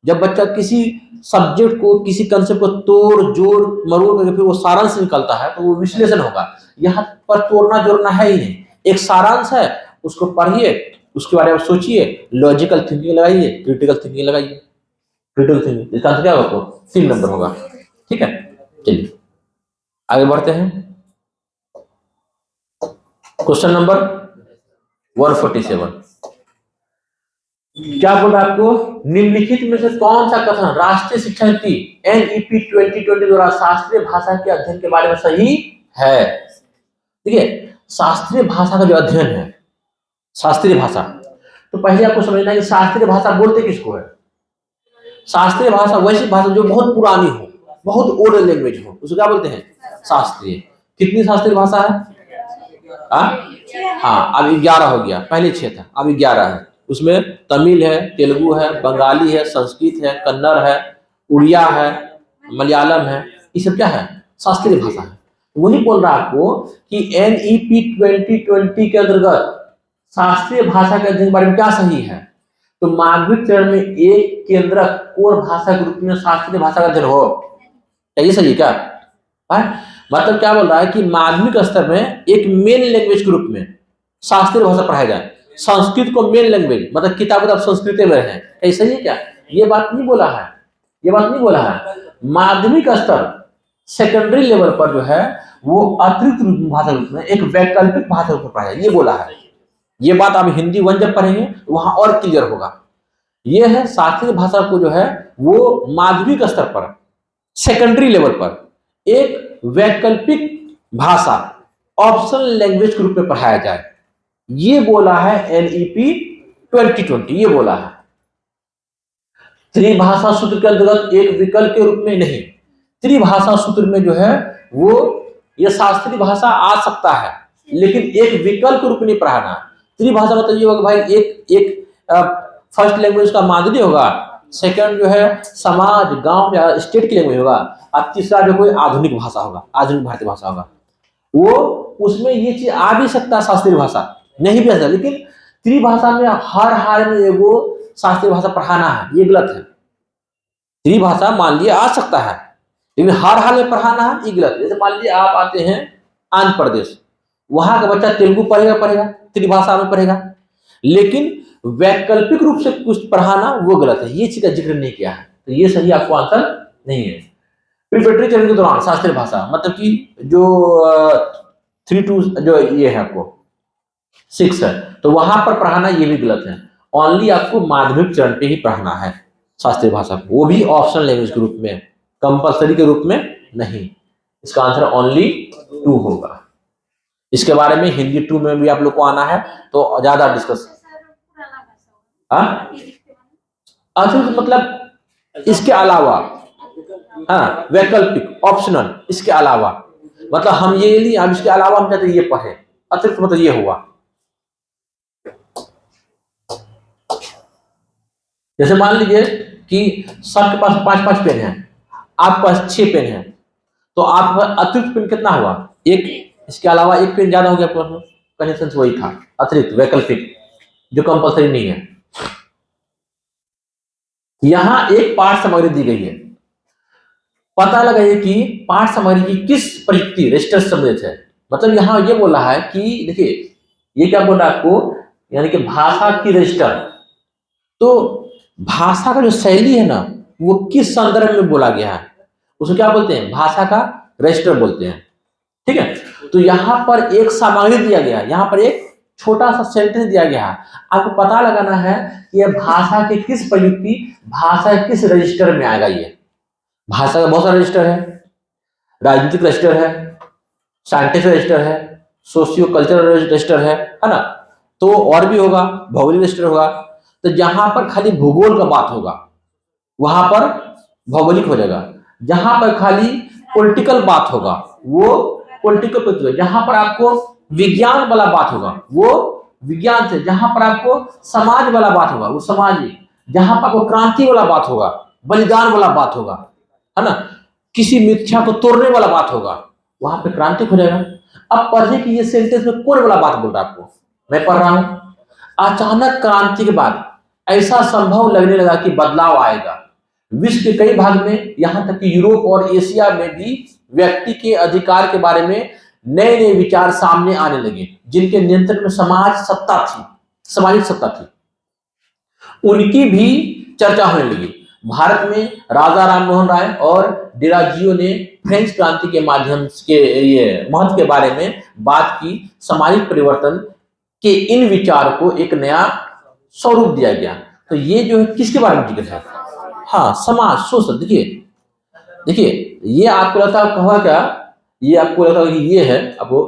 जब बच्चा किसी सब्जेक्ट को, किसी कंसेप्ट को तोड़ जोड़ मरोड़ करके फिर वो सारांश निकलता है, तो वो विश्लेषण होगा। यहाँ पर तोड़ना जोड़ना है ही नहीं, एक सारांश है, उसको पढ़िए, उसके बारे में सोचिए, लॉजिकल थिंकिंग लगाइए, क्रिटिकल थिंकिंग लगाइए। क्रिटिकल थिंकिंग, इसका आंसर क्या होगा? 3 नंबर होगा। ठीक है, चलिए आगे बढ़ते हैं। क्वेश्चन नंबर 147 क्या बोला आपको? निम्नलिखित में से कौन सा कथन राष्ट्रीय शिक्षा नीति NEP 2020 द्वारा शास्त्रीय भाषा के अध्ययन के बारे में सही है? देखिए, शास्त्रीय भाषा का जो अध्ययन है, शास्त्रीय भाषा, तो पहले आपको समझना है कि शास्त्रीय भाषा बोलते किसको है? शास्त्रीय भाषा वैसी भाषा जो बहुत पुरानी हो, बहुत ओल्ड लैंग्वेज हो, उसको क्या बोलते हैं? शास्त्रीय। कितनी शास्त्रीय भाषा है? हाँ, अभी 11 हो गया, पहले 6 था, अभी 11 है। उसमें तमिल है, तेलुगु है, बंगाली है, संस्कृत है, कन्नड़ है, उड़िया है, मलयालम है, ये सब क्या है? शास्त्रीय भाषा है। वही बोल रहा आपको कि NEP 2020 के अंतर्गत शास्त्रीय भाषा के अध्ययन के बारे में क्या सही है? तो माध्यमिक चरण में एक केंद्रक कोर भाषा के रूप में शास्त्रीय भाषा का अध्ययन हो, क्या ये सही क्या है? मतलब क्या बोल रहा है कि माध्यमिक स्तर में एक मेन लैंग्वेज के रूप में शास्त्रीय भाषा पढ़ाया जाए, संस्कृत को मेन लैंग्वेज, मतलब किताब संस्कृत में है, ऐसा ही है क्या? ये बात नहीं बोला है, ये बात नहीं बोला है। माध्यमिक स्तर सेकेंडरी लेवल पर जो है वो अतिरिक्त भाषा रूप में एक वैकल्पिक भाषा रूप में पढ़ा जाए, ये बोला है। ये बात आप हिंदी 1 जब पढ़ेंगे वहां और क्लियर होगा। ये है शास्त्रीय भाषा को जो है वो माध्यमिक स्तर पर सेकेंडरी लेवल पर एक वैकल्पिक भाषा ऑप्शनल लैंग्वेज के रूप में पढ़ाया जाए, ये बोला है NEP 2020, ये बोला है। त्रिभाषा सूत्र के अंतर्गत एक विकल्प के रूप में नहीं, त्रिभाषा सूत्र में जो है वो ये शास्त्रीय भाषा आ सकता है लेकिन एक विकल्प के रूप में नहीं पढ़ाना। त्रिभाषा मतलब ये होगा भाई एक फर्स्ट लैंग्वेज का मादरी होगा, सेकंड जो है समाज गांव या स्टेट की लैंग्वेज होगा, और तीसरा जो कोई आधुनिक भाषा होगा, आधुनिक भारतीय भाषा होगा। वो उसमें ये चीज आ भी सकता है, शास्त्रीय भाषा नहीं भी आ सकता, लेकिन त्रिभाषा में हर हाल में वो शास्त्रीय भाषा पढ़ाना है, ये गलत है। त्रिभाषा मान लिया आ सकता है लेकिन हर हाल में पढ़ाना है, ये गलत है। जैसे मान लीजिए आप आते हैं आंध्र प्रदेश, वहां का बच्चा तेलुगु पढ़ेगा, त्रिभाषा में पढ़ेगा, लेकिन वैकल्पिक रूप से कुछ पढ़ाना वो गलत है, ये चीज का जिक्र नहीं किया है, तो ये सही आपको आंसर नहीं है। प्रिपरेटरी चरण के दौरान शास्त्रीय भाषा मतलब कि जो 3 to जो ये है आपको 6 है, तो वहां पर पढ़ाना ये भी गलत है। ओनली आपको माध्यमिक चरण पे ही पढ़ाना है शास्त्रीय भाषा को, वो भी ऑप्शनल लैंग्वेज के रूप में, कंपलसरी के रूप में नहीं। इसका आंसर ओनली 2 होगा। इसके बारे में हिंदी 2 में भी आप लोग को आना है तो ज्यादा डिस्कस। मतलब इसके अलावा, हाँ वैकल्पिक ऑप्शनल, इसके अलावा मतलब हम ये नहीं, अब इसके अलावा हम चाहते ये पढ़े, अतिरिक्त मतलब ये हुआ। जैसे मान लीजिए कि सबके पास 5-5 पेन है, आपके पास 6 पेन है, तो आपका अतिरिक्त पेन कितना हुआ? एक, इसके अलावा एक पेन ज्यादा हो गया, कनेक्शन वही था, अतिरिक्त वैकल्पिक जो कंपलसरी नहीं है। यहां एक पाठ सामग्री दी गई है, पता लगाइए कि पाठ सामग्री की किस प्रयुक्ति रजिस्टर सम्मिलित है। मतलब यहां ये बोला है कि देखिए ये क्या बोल रहा है आपको, यानी कि भाषा की रजिस्टर, तो भाषा का जो शैली है ना वो किस संदर्भ में बोला गया है उसको क्या बोलते हैं? भाषा का रजिस्टर बोलते हैं, ठीक है। तो यहाँ पर एक सामग्री दिया गया है, यहाँ पर एक छोटा सा सेंटेंस दिया गया है, आपको पता लगाना है कि यह भाषा के किस प्रयुक्ति, भाषा के किस रजिस्टर में आएगा। ये भाषा का बहुत सारा रजिस्टर है, राजनीतिक रजिस्टर है, साइंटिफिक रजिस्टर है, सोशियो कल्चरल रजिस्टर है ना, तो और भी होगा, भौगोलिक रजिस्टर होगा। तो जहां पर खाली भूगोल का बात होगा वहां पर भौगोलिक हो जाएगा, जहां पर खाली पॉलिटिकल बात होगा वो पॉलिटिकल, जहां पर आपको विज्ञान वाला बात होगा वो विज्ञान से, जहां पर आपको समाज वाला बात होगा वो सामाजिक, जहां पर आपको क्रांति वाला बात होगा, बलिदान वाला बात होगा, है ना, किसी मिथ्या को तोड़ने वाला बात होगा, वहां पे क्रांतिक हो जाएगा। अब पढ़िए कि ये सेंटेंस में कौन वाला बात बोल रहा है आपको, मैं पढ़ रहा हूं, अचानक क्रांति के बाद ऐसा संभव लगने लगा कि बदलाव आएगा। विश्व के कई भाग में, यहां तक कि यूरोप और एशिया में भी व्यक्ति के अधिकार के बारे में नए नए विचार सामने आने लगे, जिनके नियंत्रण में सामाजिक सत्ता थी, उनकी भी चर्चा होने लगी। भारत में राजा राम मोहन राय और डिराजियो ने फ्रेंच क्रांति के माध्यम के ये महत्व के बारे में बात की। सामाजिक परिवर्तन के इन विचार को एक नया स्वरूप दिया गया। तो ये जो है किसके बारे में जिक्र है? हाँ, समाज, सोशल। देखिए ये आपको लगता है कहा क्या, ये आपको लगता है कि ये है आपको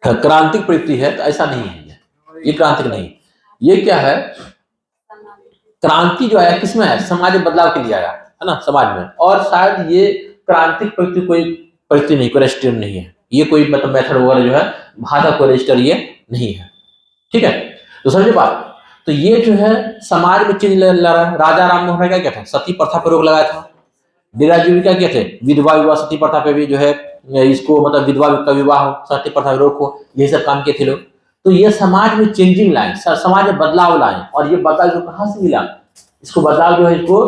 क्रांतिक प्रवृत्ति है, तो ऐसा नहीं है, ये क्रांतिक नहीं। ये क्या है, क्रांति जो आया किसमें है? समाज में बदलाव के लिए आया है ना, समाज में। और शायद ये क्रांतिक प्रवृत्ति कोई प्रवृत्ति नहीं, कोई रजिस्टर नहीं है, ये कोई मतलब मेथड वगैरह जो है भाषा को रजिस्टर ये नहीं है, ठीक है। तो समझे बात। तो ये जो है समाज में चेंज ला रहा है। राजा राम मोहन राय का क्या था? सती प्रथा पर रोक लगाया था। डिराजी का क्या थे? विधवा विवाह, सती प्रथा पे भी जो है इसको मतलब विधवा का विवाह हो, सती प्रथा रोक हो, यही सब काम किए थे लोग। तो ये समाज में चेंजिंग लाए, समाज में बदलाव लाए। और ये बदलाव जो कहाँ से मिला? इसको बदलाव जो है इसको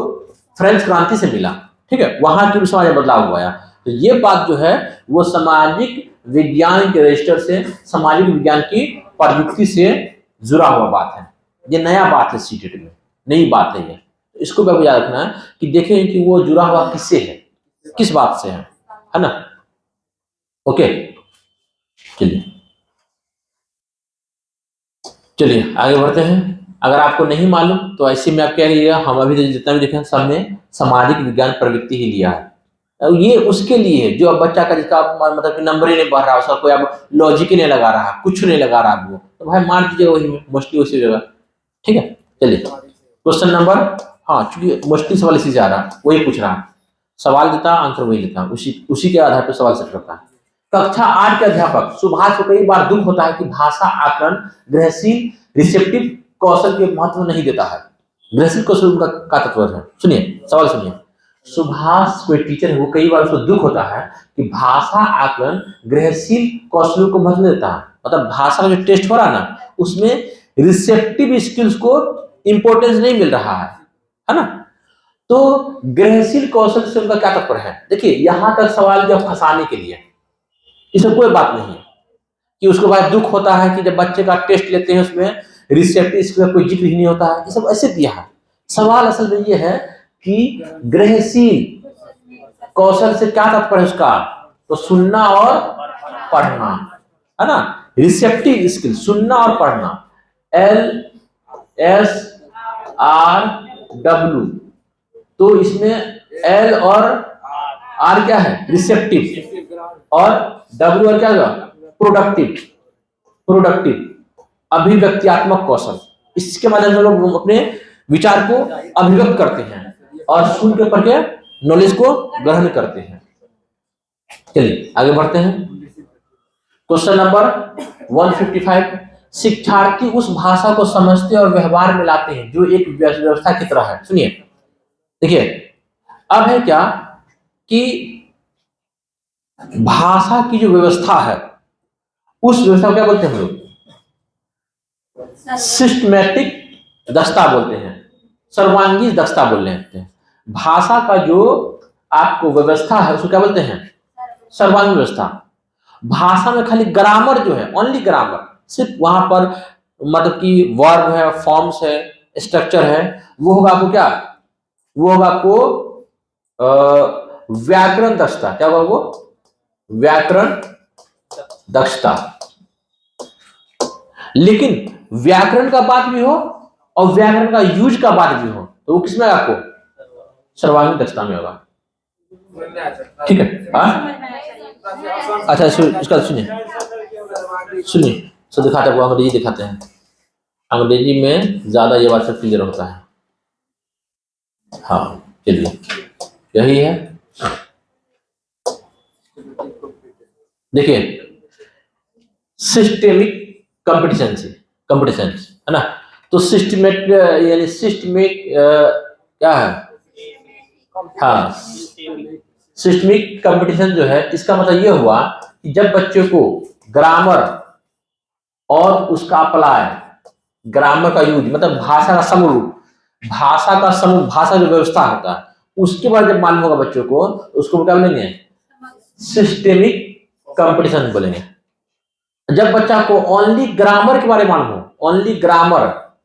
फ्रेंच क्रांति से मिला, ठीक है, वहां की भी समाज में बदलाव हुआ। तो ये बात जो है वो सामाजिक विज्ञान के रजिस्टर से, सामाजिक विज्ञान की प्रयुक्ति से जुड़ा हुआ बात है। ये नया बात है, सीटेट में नई बात है ये। इसको भी याद रखना है कि देखें कि वो जुड़ा हुआ किससे है, किस बात से है ना। ओके, चलिए आगे बढ़ते हैं। अगर आपको नहीं मालूम तो ऐसे में आप क्या करिएगा, हम अभी जितना भी देखें सब में सामाजिक विज्ञान प्रवृत्ति ही लिया है। ये उसके लिए है जो अब बच्चा का जिसका मतलब कि नंबर ही नहीं बढ़ रहा, उसका कोई अब लॉजिक ही नहीं लगा रहा, कुछ नहीं लगा रहा वो, तो भाई मार दीजिए वही में, मोस्टली उसी जगह। ठीक है, चलिए क्वेश्चन नंबर, हाँ चूंकि मोस्टली सवाल इसी से आ रहा, वही पूछ रहा, सवाल देता आंसर वही लेता, उसी के आधार पर सवाल सेट करता है। कक्षा 8 के अध्यापक सुभाष को कई बार दुख होता है कि भाषा आकलन गृहशील रिसेप्टिव कौशल के महत्व नहीं देता है। गृहशील कौशल उनका का तत्व है। सुनिए सवाल सुनिए, सुभाष कोई टीचर है, वो कई बार उसको दुख होता है कि भाषा आकलन गृहशील कौशलों को महत्व देता है। मतलब भाषा का जो टेस्ट हो रहा है ना, उसमें रिसेप्टिव स्किल्स को इंपॉर्टेंस नहीं मिल रहा है ना। तो गृहशील कौशल से उनका क्या तात्पर्य है? देखिए यहां तक सवाल जब फंसाने के लिए, इसमें कोई बात नहीं है कि उसके बाद दुख होता है कि जब बच्चे का टेस्ट लेते हैं उसमें रिसेप्टिव स्किल का कोई जिक्र ही नहीं होता है, ये सब ऐसे दिया है। सवाल असल में ये है कि गृहशील कौशल से क्या तात्पर्य है उसका, तो सुनना और पढ़ना है ना। रिसेप्टिव स्किल सुनना और पढ़ना, LSRW, तो इसमें L और R क्या है, रिसेप्टिव, और W और क्या होगा, प्रोडक्टिव अभिव्यक्त्यात्मक कौशल। इसके माध्यम से लोग अपने विचार को अभिव्यक्त करते हैं और सुन के पढ़ के नॉलेज को ग्रहण करते हैं। चलिए आगे बढ़ते हैं। क्वेश्चन नंबर 155, शिक्षार्थी उस भाषा को समझते और व्यवहार में लाते हैं जो एक व्यवस्था की तरह है। सुनिए, देखिए अब है क्या कि भाषा की जो व्यवस्था है उस व्यवस्था को क्या बोलते हैं हम लोग, सिस्टमैटिक दक्षता बोलते हैं, सर्वांगीण दक्षता बोल रहे हैं। भाषा का जो आपको व्यवस्था है उसको क्या बोलते हैं, सर्वांगीण व्यवस्था। भाषा में खाली ग्रामर जो है, ओनली ग्रामर, सिर्फ वहां पर मतलब कि वर्ब है, फॉर्म्स है, स्ट्रक्चर है, वो होगा आपको क्या, वो होगा आपको व्याकरण दक्षता। क्या होगा वो, व्याकरण दक्षता। लेकिन व्याकरण का बात भी हो और व्याकरण का यूज का बात भी हो तो वो किसमें आपको, सर्वांगीण दक्षता में होगा। ठीक है, अच्छा इसका सुनिए सो दिखाते हैं, अंग्रेजी दिखाते हैं। अंग्रेजी में ज्यादा ये बात सब क्लियर होता है। हाँ चलिए यही है, देखिए सिस्टेमिक कंपटीशन है ना। तो सिस्टमेट यानी सिस्टमिक क्या है, हाँ सिस्टमिक कंपटीशन जो है, इसका मतलब ये हुआ कि जब बच्चे को ग्रामर और उसका अप्लाई, ग्रामर का यूज मतलब भाषा का समूह, भाषा जो व्यवस्था होता है उसके बाद जब मालूम होगा बच्चों को, उसको क्या बोलेंगे, सिस्टेमिक कंपटीशन बोलेंगे। जब बच्चा को ओनली ग्रामर के बारे में मालूम हो, ओनली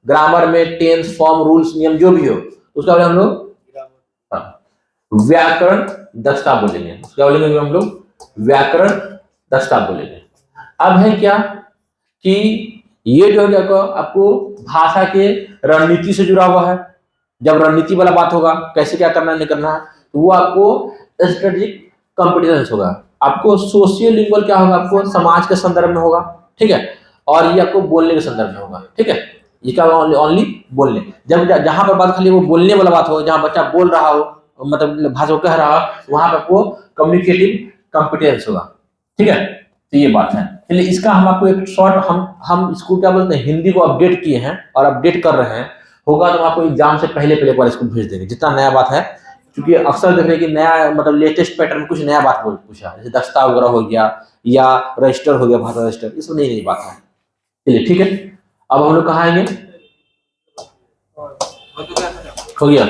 ग्रामर में टेंस, फॉर्म, रूल्स, नियम जो भी हो, उसका हम लोग व्याकरण दक्षता बोलेंगे, उसका बोलेंगे हम लोग व्याकरण दक्षता बोलेंगे। अब है क्या कि ये जो है आपको भाषा के रणनीति से जुड़ा हुआ है। जब रणनीति वाला बात होगा, कैसे क्या करना नहीं करना है, तो वो आपको स्ट्रेटेजिक कॉम्पिटिशन होगा। आपको सोशियो लिंग्वल क्या होगा, आपको समाज के संदर्भ में होगा, ठीक है, और ये आपको बोलने के संदर्भ में होगा। ठीक है, ये क्या ओनली बोलने, जब जहां पर बात खाली वो बोलने वाला बात हो, जहां बच्चा बोल रहा हो मतलब भाषा को कह रहा हो, वहां पर आपको कम्युनिकेटिव कॉम्पिटेंस होगा। ठीक है, तो ये बात है। चलिए इसका हम आपको एक शॉर्ट, हम इसको क्या बोलते हैं, हिंदी को अपडेट किए हैं और अपडेट कर रहे हैं, होगा तो आपको एग्जाम से पहले एक बार इसको भेज देंगे जितना नया बात है, क्योंकि अक्सर देख रहे हैं कि नया मतलब लेटेस्ट पैटर्न कुछ नया बात पूछा, जैसे दक्षता वगैरह हो गया या रजिस्टर हो गया, भाषा रजिस्टर, इसमें नई बात है। चलिए ठीक है, अब हम लोग कहाँ आएंगे, हो गया